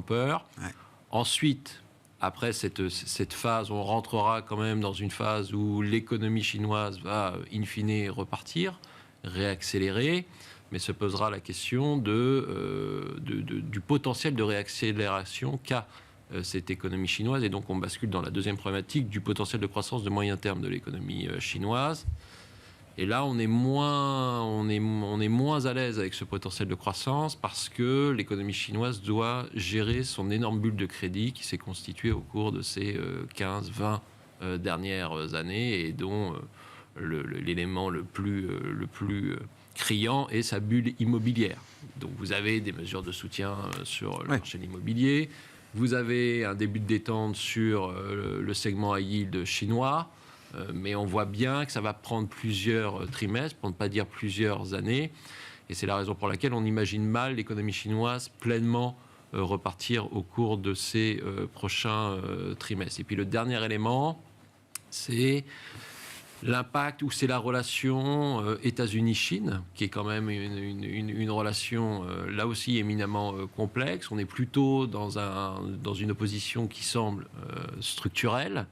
peur. Ouais. Ensuite, après cette phase, on rentrera quand même dans une phase où l'économie chinoise va, in fine, repartir, réaccélérer, mais se posera la question du potentiel de réaccélération qu'a cette économie chinoise. Et donc, on bascule dans la deuxième problématique du potentiel de croissance de moyen terme de l'économie chinoise. Et là, on est moins à l'aise avec ce potentiel de croissance parce que l'économie chinoise doit gérer son énorme bulle de crédit qui s'est constituée au cours de ces 15-20 dernières années et dont l'élément le plus criant est sa bulle immobilière. Donc vous avez des mesures de soutien sur le marché de l'immobilier, vous avez un début de détente sur le segment high yield chinois, mais on voit bien que ça va prendre plusieurs trimestres, pour ne pas dire plusieurs années. Et c'est la raison pour laquelle on imagine mal l'économie chinoise pleinement repartir au cours de ces prochains trimestres. Et puis le dernier élément, c'est l'impact ou c'est la relation États-Unis-Chine, qui est quand même une relation là aussi éminemment complexe. On est plutôt dans une opposition qui semble structurelle.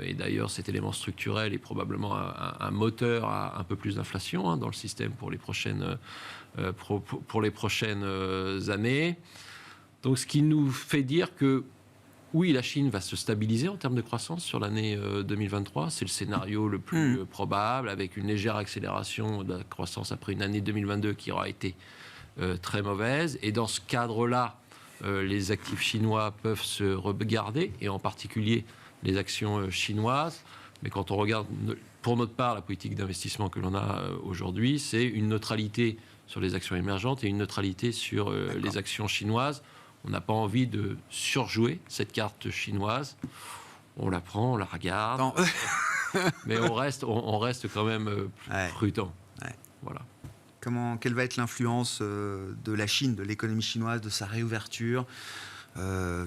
Et d'ailleurs, cet élément structurel est probablement un moteur à un peu plus d'inflation dans le système pour les prochaines années. Donc, ce qui nous fait dire que oui, la Chine va se stabiliser en termes de croissance sur l'année 2023. C'est le scénario le plus probable, avec une légère accélération de la croissance après une année 2022 qui aura été très mauvaise. Et dans ce cadre-là, les actifs chinois peuvent se regarder, et en particulier les actions chinoises. Mais quand on regarde, pour notre part, la politique d'investissement que l'on a aujourd'hui, c'est une neutralité sur les actions émergentes et une neutralité sur les actions chinoises. On n'a pas envie de surjouer cette carte chinoise. On la prend, on la regarde, mais on reste quand même prudent. Ouais. Voilà. Quelle va être l'influence de la Chine, de l'économie chinoise, de sa réouverture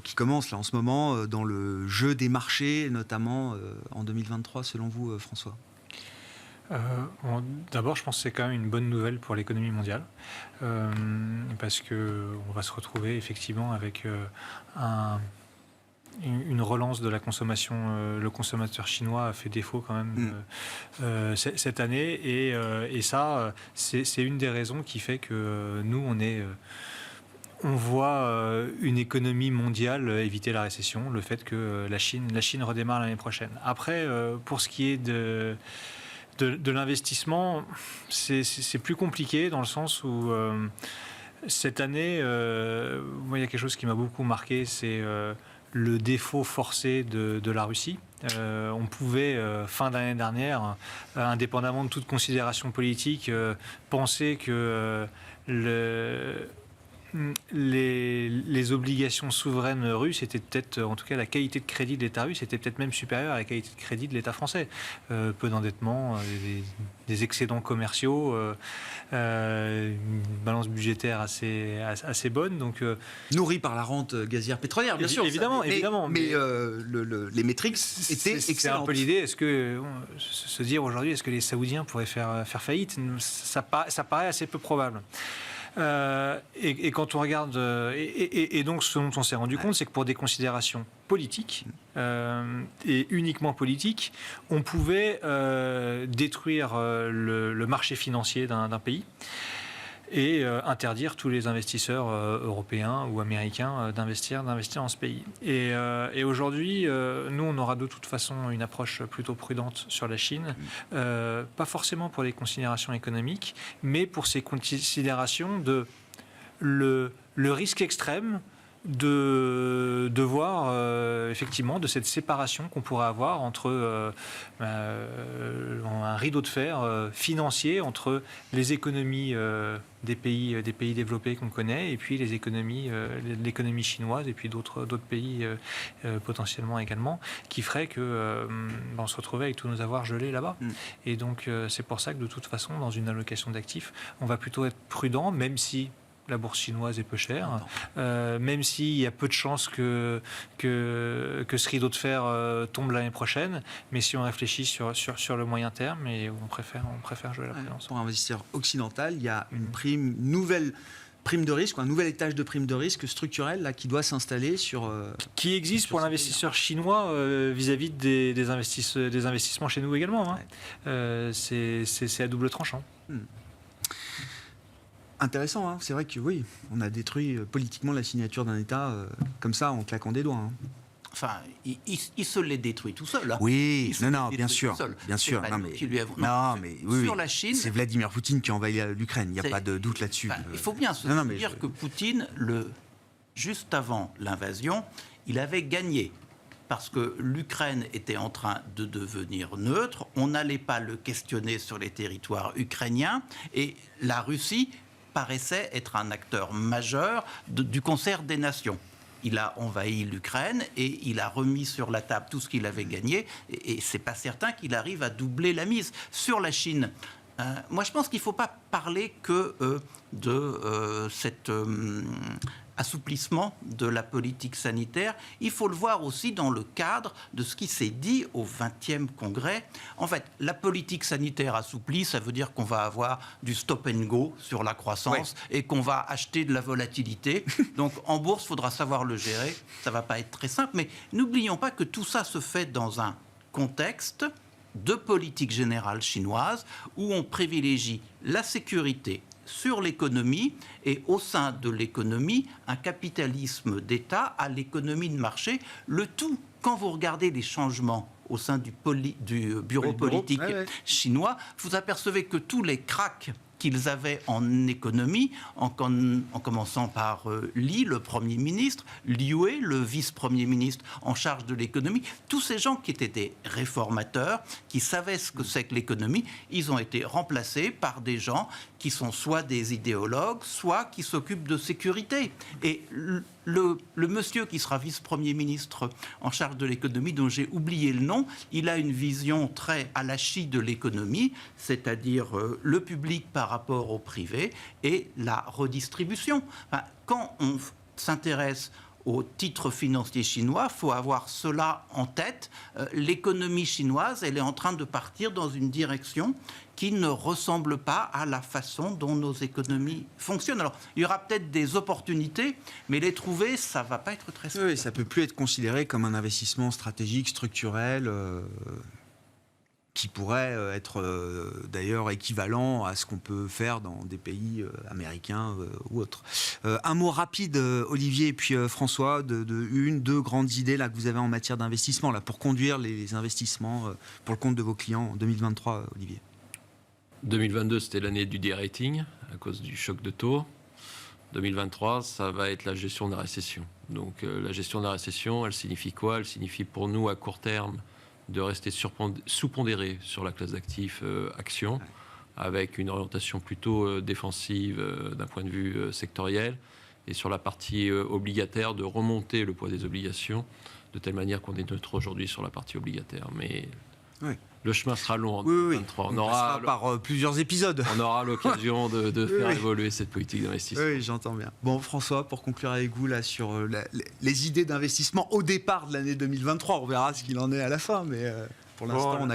qui commence là en ce moment dans le jeu des marchés, notamment en 2023, selon vous, François ? D'abord, je pense que c'est quand même une bonne nouvelle pour l'économie mondiale, parce qu'on va se retrouver effectivement avec une relance de la consommation. Le consommateur chinois a fait défaut quand même cette année. Et ça, c'est une des raisons qui fait que nous, on voit une économie mondiale éviter la récession, le fait que la Chine redémarre l'année prochaine. Après, pour ce qui est de l'investissement, c'est plus compliqué dans le sens où cette année, moi, il y a quelque chose qui m'a beaucoup marqué, c'est le défaut forcé de la Russie. On pouvait, fin d'année dernière, indépendamment de toute considération politique, penser que les obligations souveraines russes étaient peut-être, en tout cas la qualité de crédit de l'État russe était peut-être même supérieure à la qualité de crédit de l'État français. Peu d'endettement, des excédents commerciaux, une balance budgétaire assez bonne. Donc, nourri par la rente gazière pétrolière, bien sûr. Évidemment. Mais les métriques étaient excellentes. C'est un peu l'idée. Est-ce que se dire aujourd'hui, est-ce que les Saoudiens pourraient faire faillite, ça paraît assez peu probable. Et quand on regarde, et donc ce dont on s'est rendu compte, c'est que pour des considérations politiques et uniquement politiques, on pouvait détruire le marché financier d'un pays et interdire tous les investisseurs européens ou américains d'investir dans ce pays. Et aujourd'hui, nous, on aura de toute façon une approche plutôt prudente sur la Chine, pas forcément pour des considérations économiques, mais pour ces considérations de le risque extrême de voir effectivement de cette séparation qu'on pourrait avoir entre un rideau de fer financier entre les économies des pays développés qu'on connaît et puis les économies l'économie chinoise et puis d'autres pays potentiellement également, qui ferait que on se retrouvait avec tous nos avoirs gelés là-bas. Et donc c'est pour ça que de toute façon dans une allocation d'actifs on va plutôt être prudent, même si la bourse chinoise est peu chère, même s'il y a peu de chances que ce rideau de fer tombe l'année prochaine, mais si on réfléchit sur le moyen terme, et on préfère jouer la prudence. Pour un investisseur occidental, il y a une nouvelle prime de risque, un nouvel étage de prime de risque structurel là, qui doit s'installer qui existe pour l'investisseur chinois vis-à-vis des investissements chez nous également. C'est à double tranchant. Intéressant, hein. C'est vrai que oui, on a détruit politiquement la signature d'un État comme ça en claquant des doigts. Enfin, il se l'est détruit tout seul. Hein. Oui, bien sûr. Sur la Chine, c'est Vladimir Poutine qui a envahi l'Ukraine. Il n'y a pas de doute là-dessus. Il faut bien se dire que Poutine, juste avant l'invasion, il avait gagné. Parce que l'Ukraine était en train de devenir neutre, on n'allait pas le questionner sur les territoires ukrainiens, et la Russie paraissait être un acteur majeur du concert des nations. Il a envahi l'Ukraine et il a remis sur la table tout ce qu'il avait gagné, et c'est pas certain qu'il arrive à doubler la mise. Sur la Chine, moi je pense qu'il ne faut pas parler que de cet assouplissement de la politique sanitaire. Il faut le voir aussi dans le cadre de ce qui s'est dit au 20e congrès. En fait, la politique sanitaire assouplie, ça veut dire qu'on va avoir du stop and go sur la croissance et qu'on va acheter de la volatilité. Donc en bourse, il faudra savoir le gérer. Ça ne va pas être très simple. Mais n'oublions pas que tout ça se fait dans un contexte de politique générale chinoise où on privilégie la sécurité sur l'économie et au sein de l'économie, un capitalisme d'État à l'économie de marché. Le tout, quand vous regardez les changements au sein du bureau politique chinois, vous apercevez que tous les cracks qu'ils avaient en économie, en commençant par Li, le Premier ministre, Liu, le vice-premier ministre en charge de l'économie, tous ces gens qui étaient des réformateurs, qui savaient ce que c'est que l'économie, ils ont été remplacés par des gens qui sont soit des idéologues, soit qui s'occupent de sécurité. Et le monsieur qui sera vice-premier ministre en charge de l'économie, dont j'ai oublié le nom, il a une vision très à la Xi de l'économie, c'est-à-dire le public par rapport au privé et la redistribution. Enfin, quand on s'intéresse aux titres financiers chinois. Il faut avoir cela en tête. L'économie chinoise, elle est en train de partir dans une direction qui ne ressemble pas à la façon dont nos économies fonctionnent. Alors, il y aura peut-être des opportunités, mais les trouver, ça ne va pas être très simple. Oui, ça ne peut plus être considéré comme un investissement stratégique, structurel, qui pourrait être d'ailleurs équivalent à ce qu'on peut faire dans des pays américains ou autres. Un mot rapide, Olivier et puis François, deux grandes idées là, que vous avez en matière d'investissement là, pour conduire les investissements pour le compte de vos clients en 2023, Olivier. 2022, c'était l'année du de-rating à cause du choc de taux. 2023, ça va être la gestion de la récession. Donc la gestion de la récession, elle signifie quoi? Elle signifie pour nous à court terme de rester sous-pondéré sur la classe d'actifs actions, avec une orientation plutôt défensive d'un point de vue sectoriel, et sur la partie obligataire, de remonter le poids des obligations, de telle manière qu'on est neutre aujourd'hui sur la partie obligataire. Mais le chemin sera long en 2023. On aura par plusieurs épisodes. On aura l'occasion de faire évoluer cette politique d'investissement. Oui, j'entends bien. Bon, François, pour conclure avec vous là, sur les idées d'investissement au départ de l'année 2023, on verra ce qu'il en est à la fin, mais pour l'instant,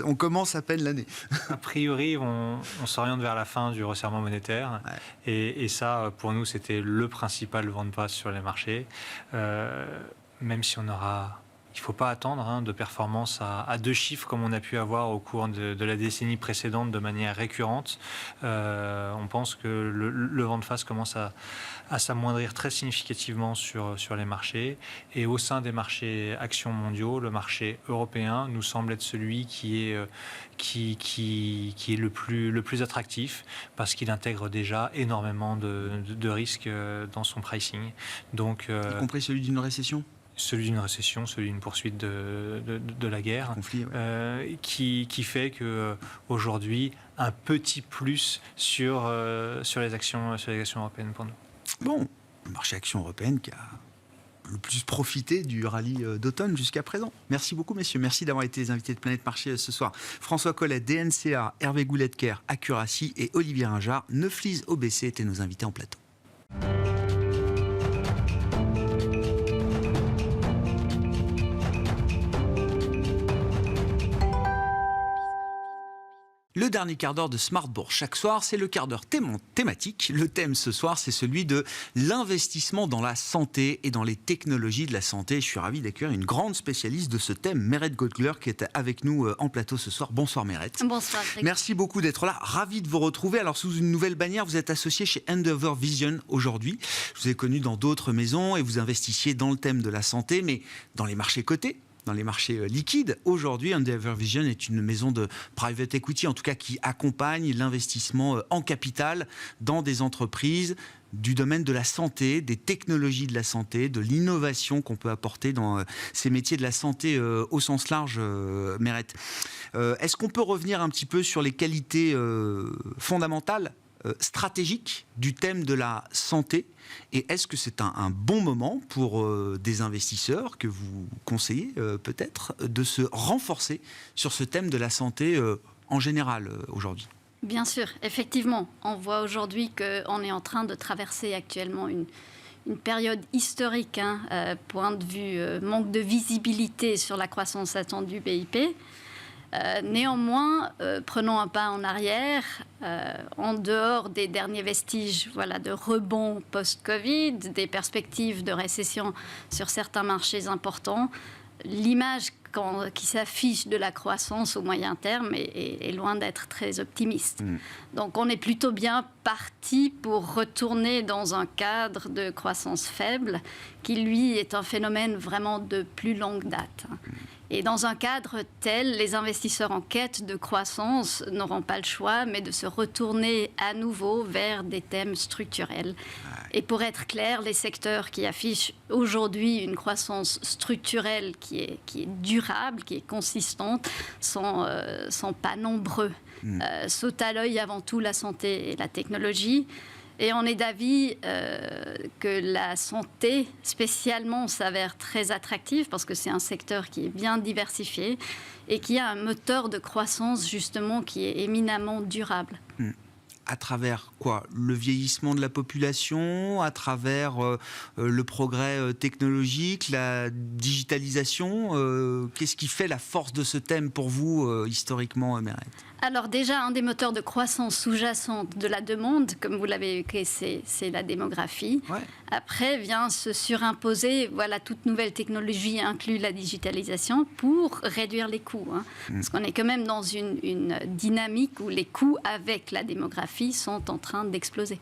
on commence à peine l'année. A priori, on s'oriente vers la fin du resserrement monétaire. Ouais. Et ça, pour nous, c'était le principal vent de passe sur les marchés. Même si on aura... Il ne faut pas attendre de performances à 2 chiffres comme on a pu avoir au cours de la décennie précédente de manière récurrente. On pense que le vent de face commence à s'amoindrir très significativement sur les marchés. Et au sein des marchés actions mondiaux, le marché européen nous semble être celui qui est le plus attractif parce qu'il intègre déjà énormément de risques dans son pricing. Donc, y compris celui d'une récession ? Celui d'une récession, celui d'une poursuite de la guerre, conflit, qui fait qu'aujourd'hui, un petit plus sur les actions européennes pour nous. Bon, le marché actions européennes qui a le plus profité du rallye d'automne jusqu'à présent. Merci beaucoup, messieurs. Merci d'avoir été les invités de Planète Marché ce soir. François Collet, DNCA, Hervé Goulet-Kerr, Accuracy et Olivier Ringard, Neuflize OBC étaient nos invités en plateau. Le dernier quart d'heure de Smart Bourse chaque soir, c'est le quart d'heure thématique. Le thème ce soir, c'est celui de l'investissement dans la santé et dans les technologies de la santé. Je suis ravi d'accueillir une grande spécialiste de ce thème, Mérette Gaudgler, qui est avec nous en plateau ce soir. Bonsoir Mérette. Bonsoir. Merci beaucoup d'être là. Ravi de vous retrouver. Alors sous une nouvelle bannière, vous êtes associé chez Endeavour Vision aujourd'hui. Je vous ai connu dans d'autres maisons et vous investissiez dans le thème de la santé, mais dans les marchés cotés, dans les marchés liquides. Aujourd'hui, Endeavour Vision est une maison de private equity, en tout cas qui accompagne l'investissement en capital dans des entreprises du domaine de la santé, des technologies de la santé, de l'innovation qu'on peut apporter dans ces métiers de la santé au sens large, Mérette. Est-ce qu'on peut revenir un petit peu sur les qualités fondamentales, stratégiques du thème de la santé? Et est-ce que c'est un bon moment pour des investisseurs que vous conseillez peut-être de se renforcer sur ce thème de la santé en général aujourd'hui? Bien sûr, effectivement. On voit aujourd'hui qu'on est en train de traverser actuellement une période historique, point de vue manque de visibilité sur la croissance attendue BIP. Néanmoins, prenons un pas en arrière, en dehors des derniers vestiges de rebond post-Covid, des perspectives de récession sur certains marchés importants, l'image qui s'affiche de la croissance au moyen terme est loin d'être très optimiste. Donc on est plutôt bien parti pour retourner dans un cadre de croissance faible qui, lui, est un phénomène vraiment de plus longue date. Et dans un cadre tel, les investisseurs en quête de croissance n'auront pas le choix, mais de se retourner à nouveau vers des thèmes structurels. Et pour être clair, les secteurs qui affichent aujourd'hui une croissance structurelle qui est durable, qui est consistante, sont pas nombreux. Sautent à l'œil avant tout la santé et la technologie. Et on est d'avis que la santé, spécialement, s'avère très attractive parce que c'est un secteur qui est bien diversifié et qui a un moteur de croissance, justement, qui est éminemment durable. à travers quoi? Le vieillissement de la population, à travers le progrès technologique, la digitalisation. Qu'est-ce qui fait la force de ce thème pour vous, historiquement, Meret? Alors déjà, un des moteurs de croissance sous-jacente de la demande, comme vous l'avez évoqué, c'est la démographie. Ouais. Après vient se surimposer, toute nouvelle technologie inclut la digitalisation pour réduire les coûts. Parce qu'on est quand même dans une dynamique où les coûts avec la démographie sont en train d'exploser.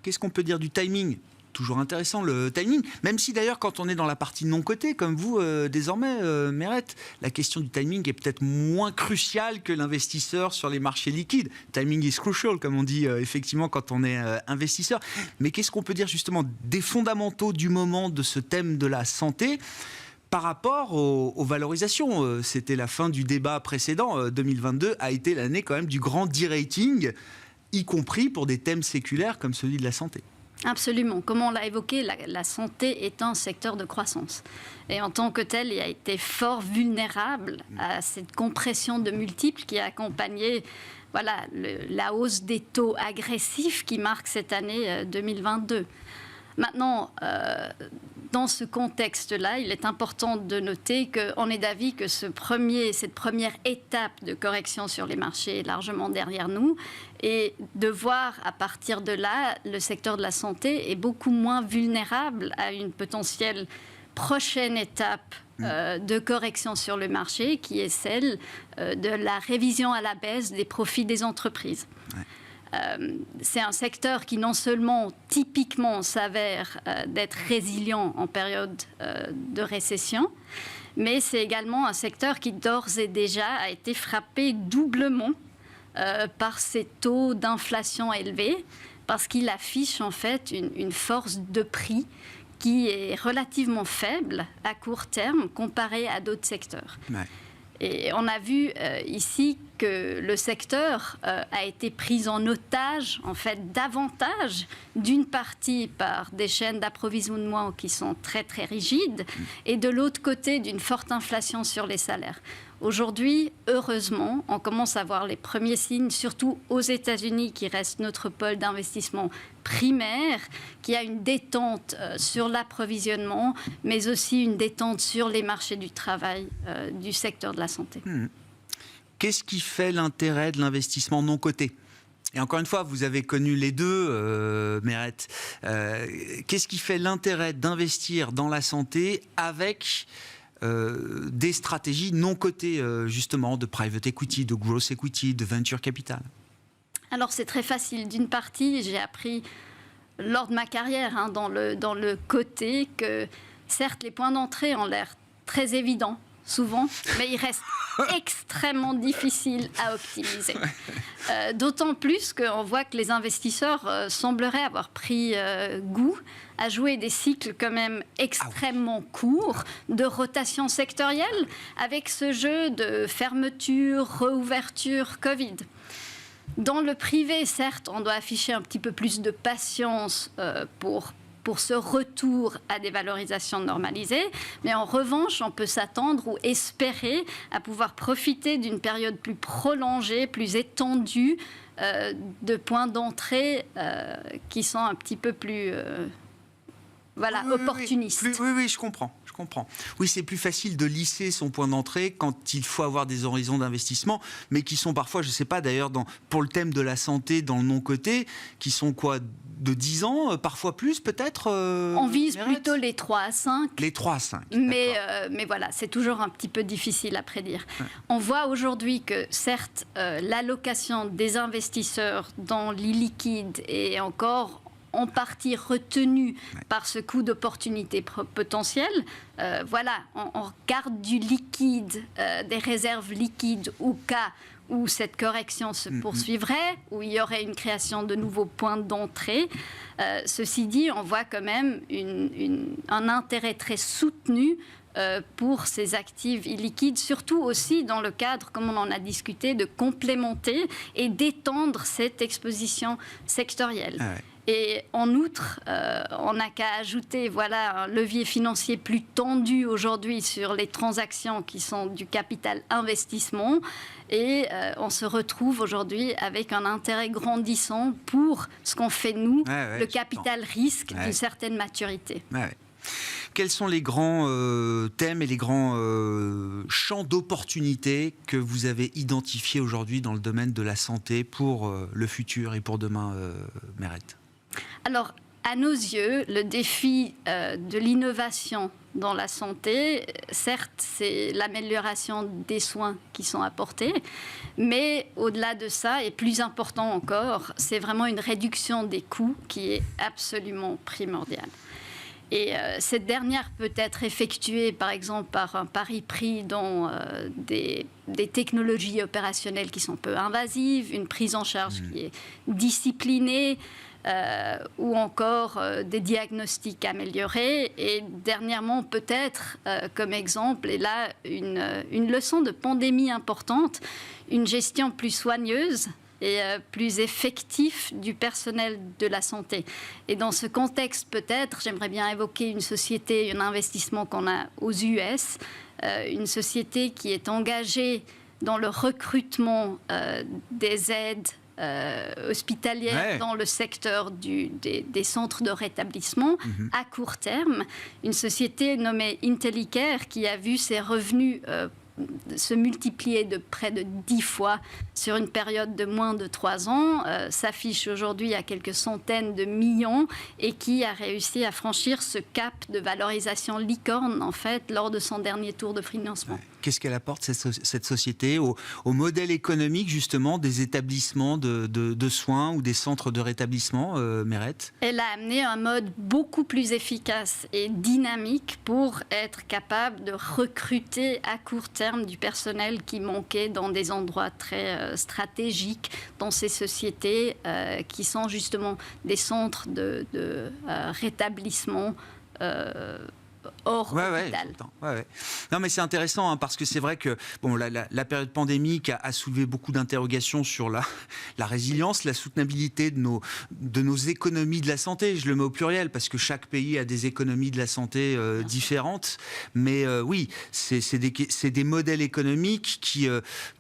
Qu'est-ce qu'on peut dire du timing? Toujours intéressant le timing, même si d'ailleurs quand on est dans la partie non cotée, comme vous désormais, Meret, la question du timing est peut-être moins cruciale que l'investisseur sur les marchés liquides. Timing is crucial, comme on dit effectivement quand on est investisseur. Mais qu'est-ce qu'on peut dire justement des fondamentaux du moment de ce thème de la santé par rapport aux valorisations? C'était la fin du débat précédent. 2022 a été l'année quand même du grand de-rating, y compris pour des thèmes séculaires comme celui de la santé. Absolument. Comme on l'a évoqué, la santé est un secteur de croissance. Et en tant que tel, il a été fort vulnérable à cette compression de multiples qui a accompagné la hausse des taux agressifs qui marque cette année 2022. Maintenant, dans ce contexte-là, il est important de noter qu'on est d'avis que cette première étape de correction sur les marchés est largement derrière nous et de voir à partir de là, le secteur de la santé est beaucoup moins vulnérable à une potentielle prochaine étape de correction sur le marché qui est celle de la révision à la baisse des profits des entreprises. Ouais. C'est un secteur qui non seulement typiquement s'avère d'être résilient en période de récession, mais c'est également un secteur qui d'ores et déjà a été frappé doublement par ces taux d'inflation élevés, parce qu'il affiche en fait une force de prix qui est relativement faible à court terme comparée à d'autres secteurs. Ouais. Et on a vu ici que le secteur a été pris en otage, en fait, davantage d'une partie par des chaînes d'approvisionnement qui sont très, très rigides, et de l'autre côté, d'une forte inflation sur les salaires. Aujourd'hui, heureusement, on commence à voir les premiers signes, surtout aux États-Unis, qui reste notre pôle d'investissement primaire, qui a une détente sur l'approvisionnement, mais aussi une détente sur les marchés du travail du secteur de la santé. Qu'est-ce qui fait l'intérêt de l'investissement non coté ? Et encore une fois, vous avez connu les deux, Meret. Qu'est-ce qui fait l'intérêt d'investir dans la santé avec des stratégies non cotées, justement, de private equity, de growth equity, de venture capital? Alors, c'est très facile. D'une partie, j'ai appris lors de ma carrière dans le coté que, certes, les points d'entrée ont l'air très évidents, souvent, mais ils restent extrêmement difficiles à optimiser. D'autant plus qu'on voit que les investisseurs sembleraient avoir pris goût à jouer des cycles quand même extrêmement courts de rotation sectorielle avec ce jeu de fermeture, réouverture, Covid. Dans le privé, certes, on doit afficher un petit peu plus de patience pour ce retour à des valorisations normalisées. Mais en revanche, on peut s'attendre ou espérer à pouvoir profiter d'une période plus prolongée, plus étendue de points d'entrée qui sont un petit peu plus opportunistes. Oui, je comprends. Oui, c'est plus facile de lisser son point d'entrée quand il faut avoir des horizons d'investissement, mais qui sont parfois, je ne sais pas d'ailleurs, pour le thème de la santé dans le non-coté, qui sont quoi, de 10 ans, parfois plus peut-être On vise plutôt les 3 à 5. Les 3 à 5. Mais voilà, c'est toujours un petit peu difficile à prédire. Ouais. On voit aujourd'hui que certes, l'allocation des investisseurs dans l'illiquide est encore en partie retenu par ce coût d'opportunité potentiel. On garde du liquide, des réserves liquides au cas où cette correction se poursuivrait, où il y aurait une création de nouveaux points d'entrée. Ceci dit, on voit quand même un intérêt très soutenu pour ces actifs illiquides, surtout aussi dans le cadre, comme on en a discuté, de complémenter et d'étendre cette exposition sectorielle. Et en outre, on n'a qu'à ajouter un levier financier plus tendu aujourd'hui sur les transactions qui sont du capital investissement. Et on se retrouve aujourd'hui avec un intérêt grandissant pour ce qu'on fait nous, le capital risque d'une certaine maturité. Quels sont les grands thèmes et les grands champs d'opportunités que vous avez identifiés aujourd'hui dans le domaine de la santé pour le futur et pour demain, Merete ? Alors, à nos yeux, le défi de l'innovation dans la santé, certes, c'est l'amélioration des soins qui sont apportés, mais au-delà de ça, et plus important encore, c'est vraiment une réduction des coûts qui est absolument primordiale. Et cette dernière peut être effectuée, par exemple, par un pari pris dans des technologies opérationnelles qui sont peu invasives, une prise en charge qui est disciplinée, ou encore des diagnostics améliorés. Et dernièrement, peut-être, comme exemple, et là, une leçon de pandémie importante, une gestion plus soigneuse et plus effectif du personnel de la santé. Et dans ce contexte, peut-être, j'aimerais bien évoquer une société, un investissement qu'on a aux US, une société qui est engagée dans le recrutement des aides hospitalières dans le secteur des centres de rétablissement à court terme. Une société nommée Intellicare qui a vu ses revenus se multiplier de près de 10 fois sur une période de moins de 3 ans, s'affiche aujourd'hui à quelques centaines de millions et qui a réussi à franchir ce cap de valorisation licorne, en fait, lors de son dernier tour de financement. Qu'est-ce qu'elle apporte, cette société, au modèle économique, justement, des établissements de soins ou des centres de rétablissement, Merete ? Elle a amené un mode beaucoup plus efficace et dynamique pour être capable de recruter à court terme du personnel qui manquait dans des endroits très stratégiques dans ces sociétés qui sont justement des centres de rétablissement hors hôpital. Non, mais c'est intéressant parce que c'est vrai que la période pandémique a soulevé beaucoup d'interrogations sur la résilience, la soutenabilité de nos économies de la santé. Je le mets au pluriel parce que chaque pays a des économies de la santé différentes. Mais oui, c'est des modèles économiques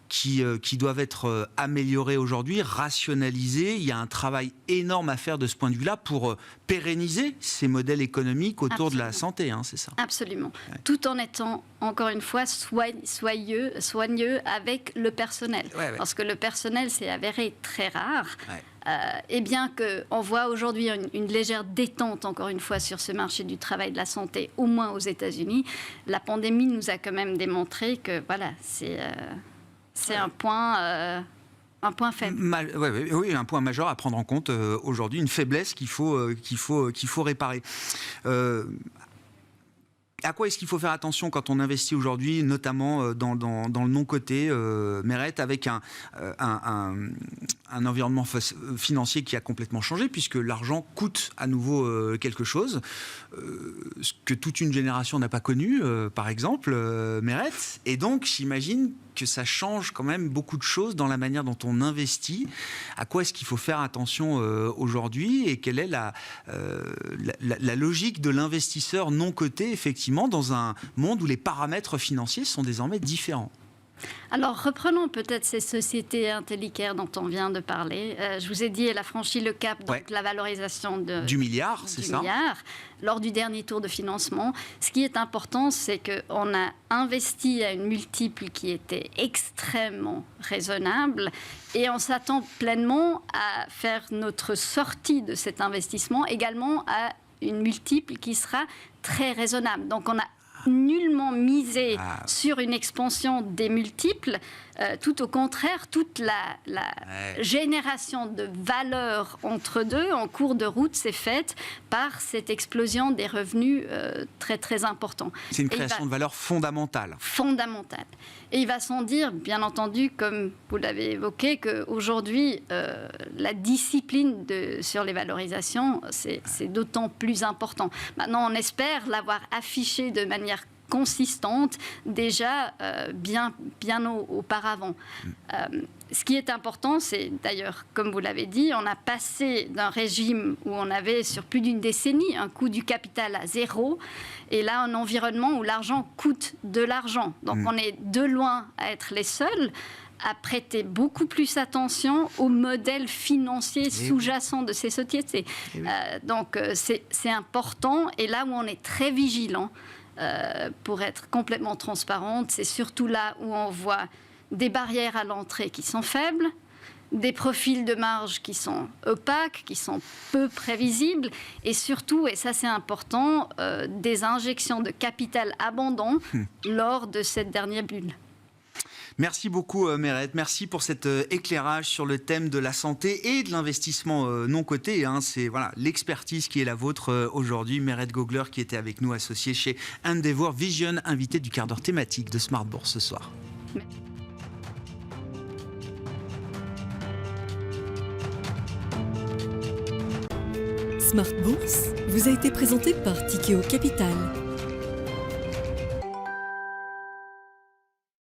qui doivent être améliorés aujourd'hui, rationalisés. Il y a un travail énorme à faire de ce point de vue-là pour pérenniser ces modèles économiques autour de la santé, c'est ça ? Absolument. Ouais. Tout en étant, encore une fois, soigneux avec le personnel. Parce que le personnel s'est avéré très rare. Et bien qu'on voit aujourd'hui une légère détente, encore une fois, sur ce marché du travail de la santé, au moins aux États-Unis, la pandémie nous a quand même démontré que, c'est un point faible. Oui, un point majeur à prendre en compte aujourd'hui, une faiblesse qu'il faut réparer. À quoi est-ce qu'il faut faire attention quand on investit aujourd'hui, notamment dans le non-coté, Merete, avec un environnement financier qui a complètement changé, puisque l'argent coûte à nouveau quelque chose, ce que toute une génération n'a pas connu, par exemple, Merete. Et donc, j'imagine que ça change quand même beaucoup de choses dans la manière dont on investit. À quoi est-ce qu'il faut faire attention aujourd'hui et quelle est la logique de l'investisseur non coté, effectivement, dans un monde où les paramètres financiers sont désormais différents ? Alors, reprenons peut-être ces sociétés Intellicare dont on vient de parler. Je vous ai dit, elle a franchi le cap, donc la valorisation du milliard, c'est ça, lors du dernier tour de financement. Ce qui est important, c'est qu'on a investi à une multiple qui était extrêmement raisonnable et on s'attend pleinement à faire notre sortie de cet investissement également à une multiple qui sera très raisonnable. Donc, on a nullement misé sur une expansion des multiples. Tout au contraire, toute la génération de valeur entre deux en cours de route s'est faite par cette explosion des revenus très très importants. C'est une création de valeur fondamentale. Fondamentale. Et il va sans dire, bien entendu, comme vous l'avez évoqué, qu'aujourd'hui, la discipline sur les valorisations, c'est d'autant plus important. Maintenant, on espère l'avoir affiché de manière consistante déjà bien auparavant. Ce qui est important, c'est d'ailleurs, comme vous l'avez dit, on a passé d'un régime où on avait sur plus d'une décennie un coût du capital à 0, et là un environnement où l'argent coûte de l'argent. Donc on est de loin à être les seuls à prêter beaucoup plus attention au modèle financier sous-jacent de ces sociétés. Donc c'est important, et là où on est très vigilant, pour être complètement transparente, c'est surtout là où on voit des barrières à l'entrée qui sont faibles, des profils de marge qui sont opaques, qui sont peu prévisibles, et surtout, et ça c'est important, des injections de capital abondant lors de cette dernière bulle. Merci beaucoup Mérette, merci pour cet éclairage sur le thème de la santé et de l'investissement non coté. C'est l'expertise qui est la vôtre aujourd'hui. Mérette Gogler qui était avec nous, associée chez Endeavour Vision, invitée du quart d'heure thématique de Smart Bourse ce soir. Smart Bourse vous a été présenté par Tikeo Capital.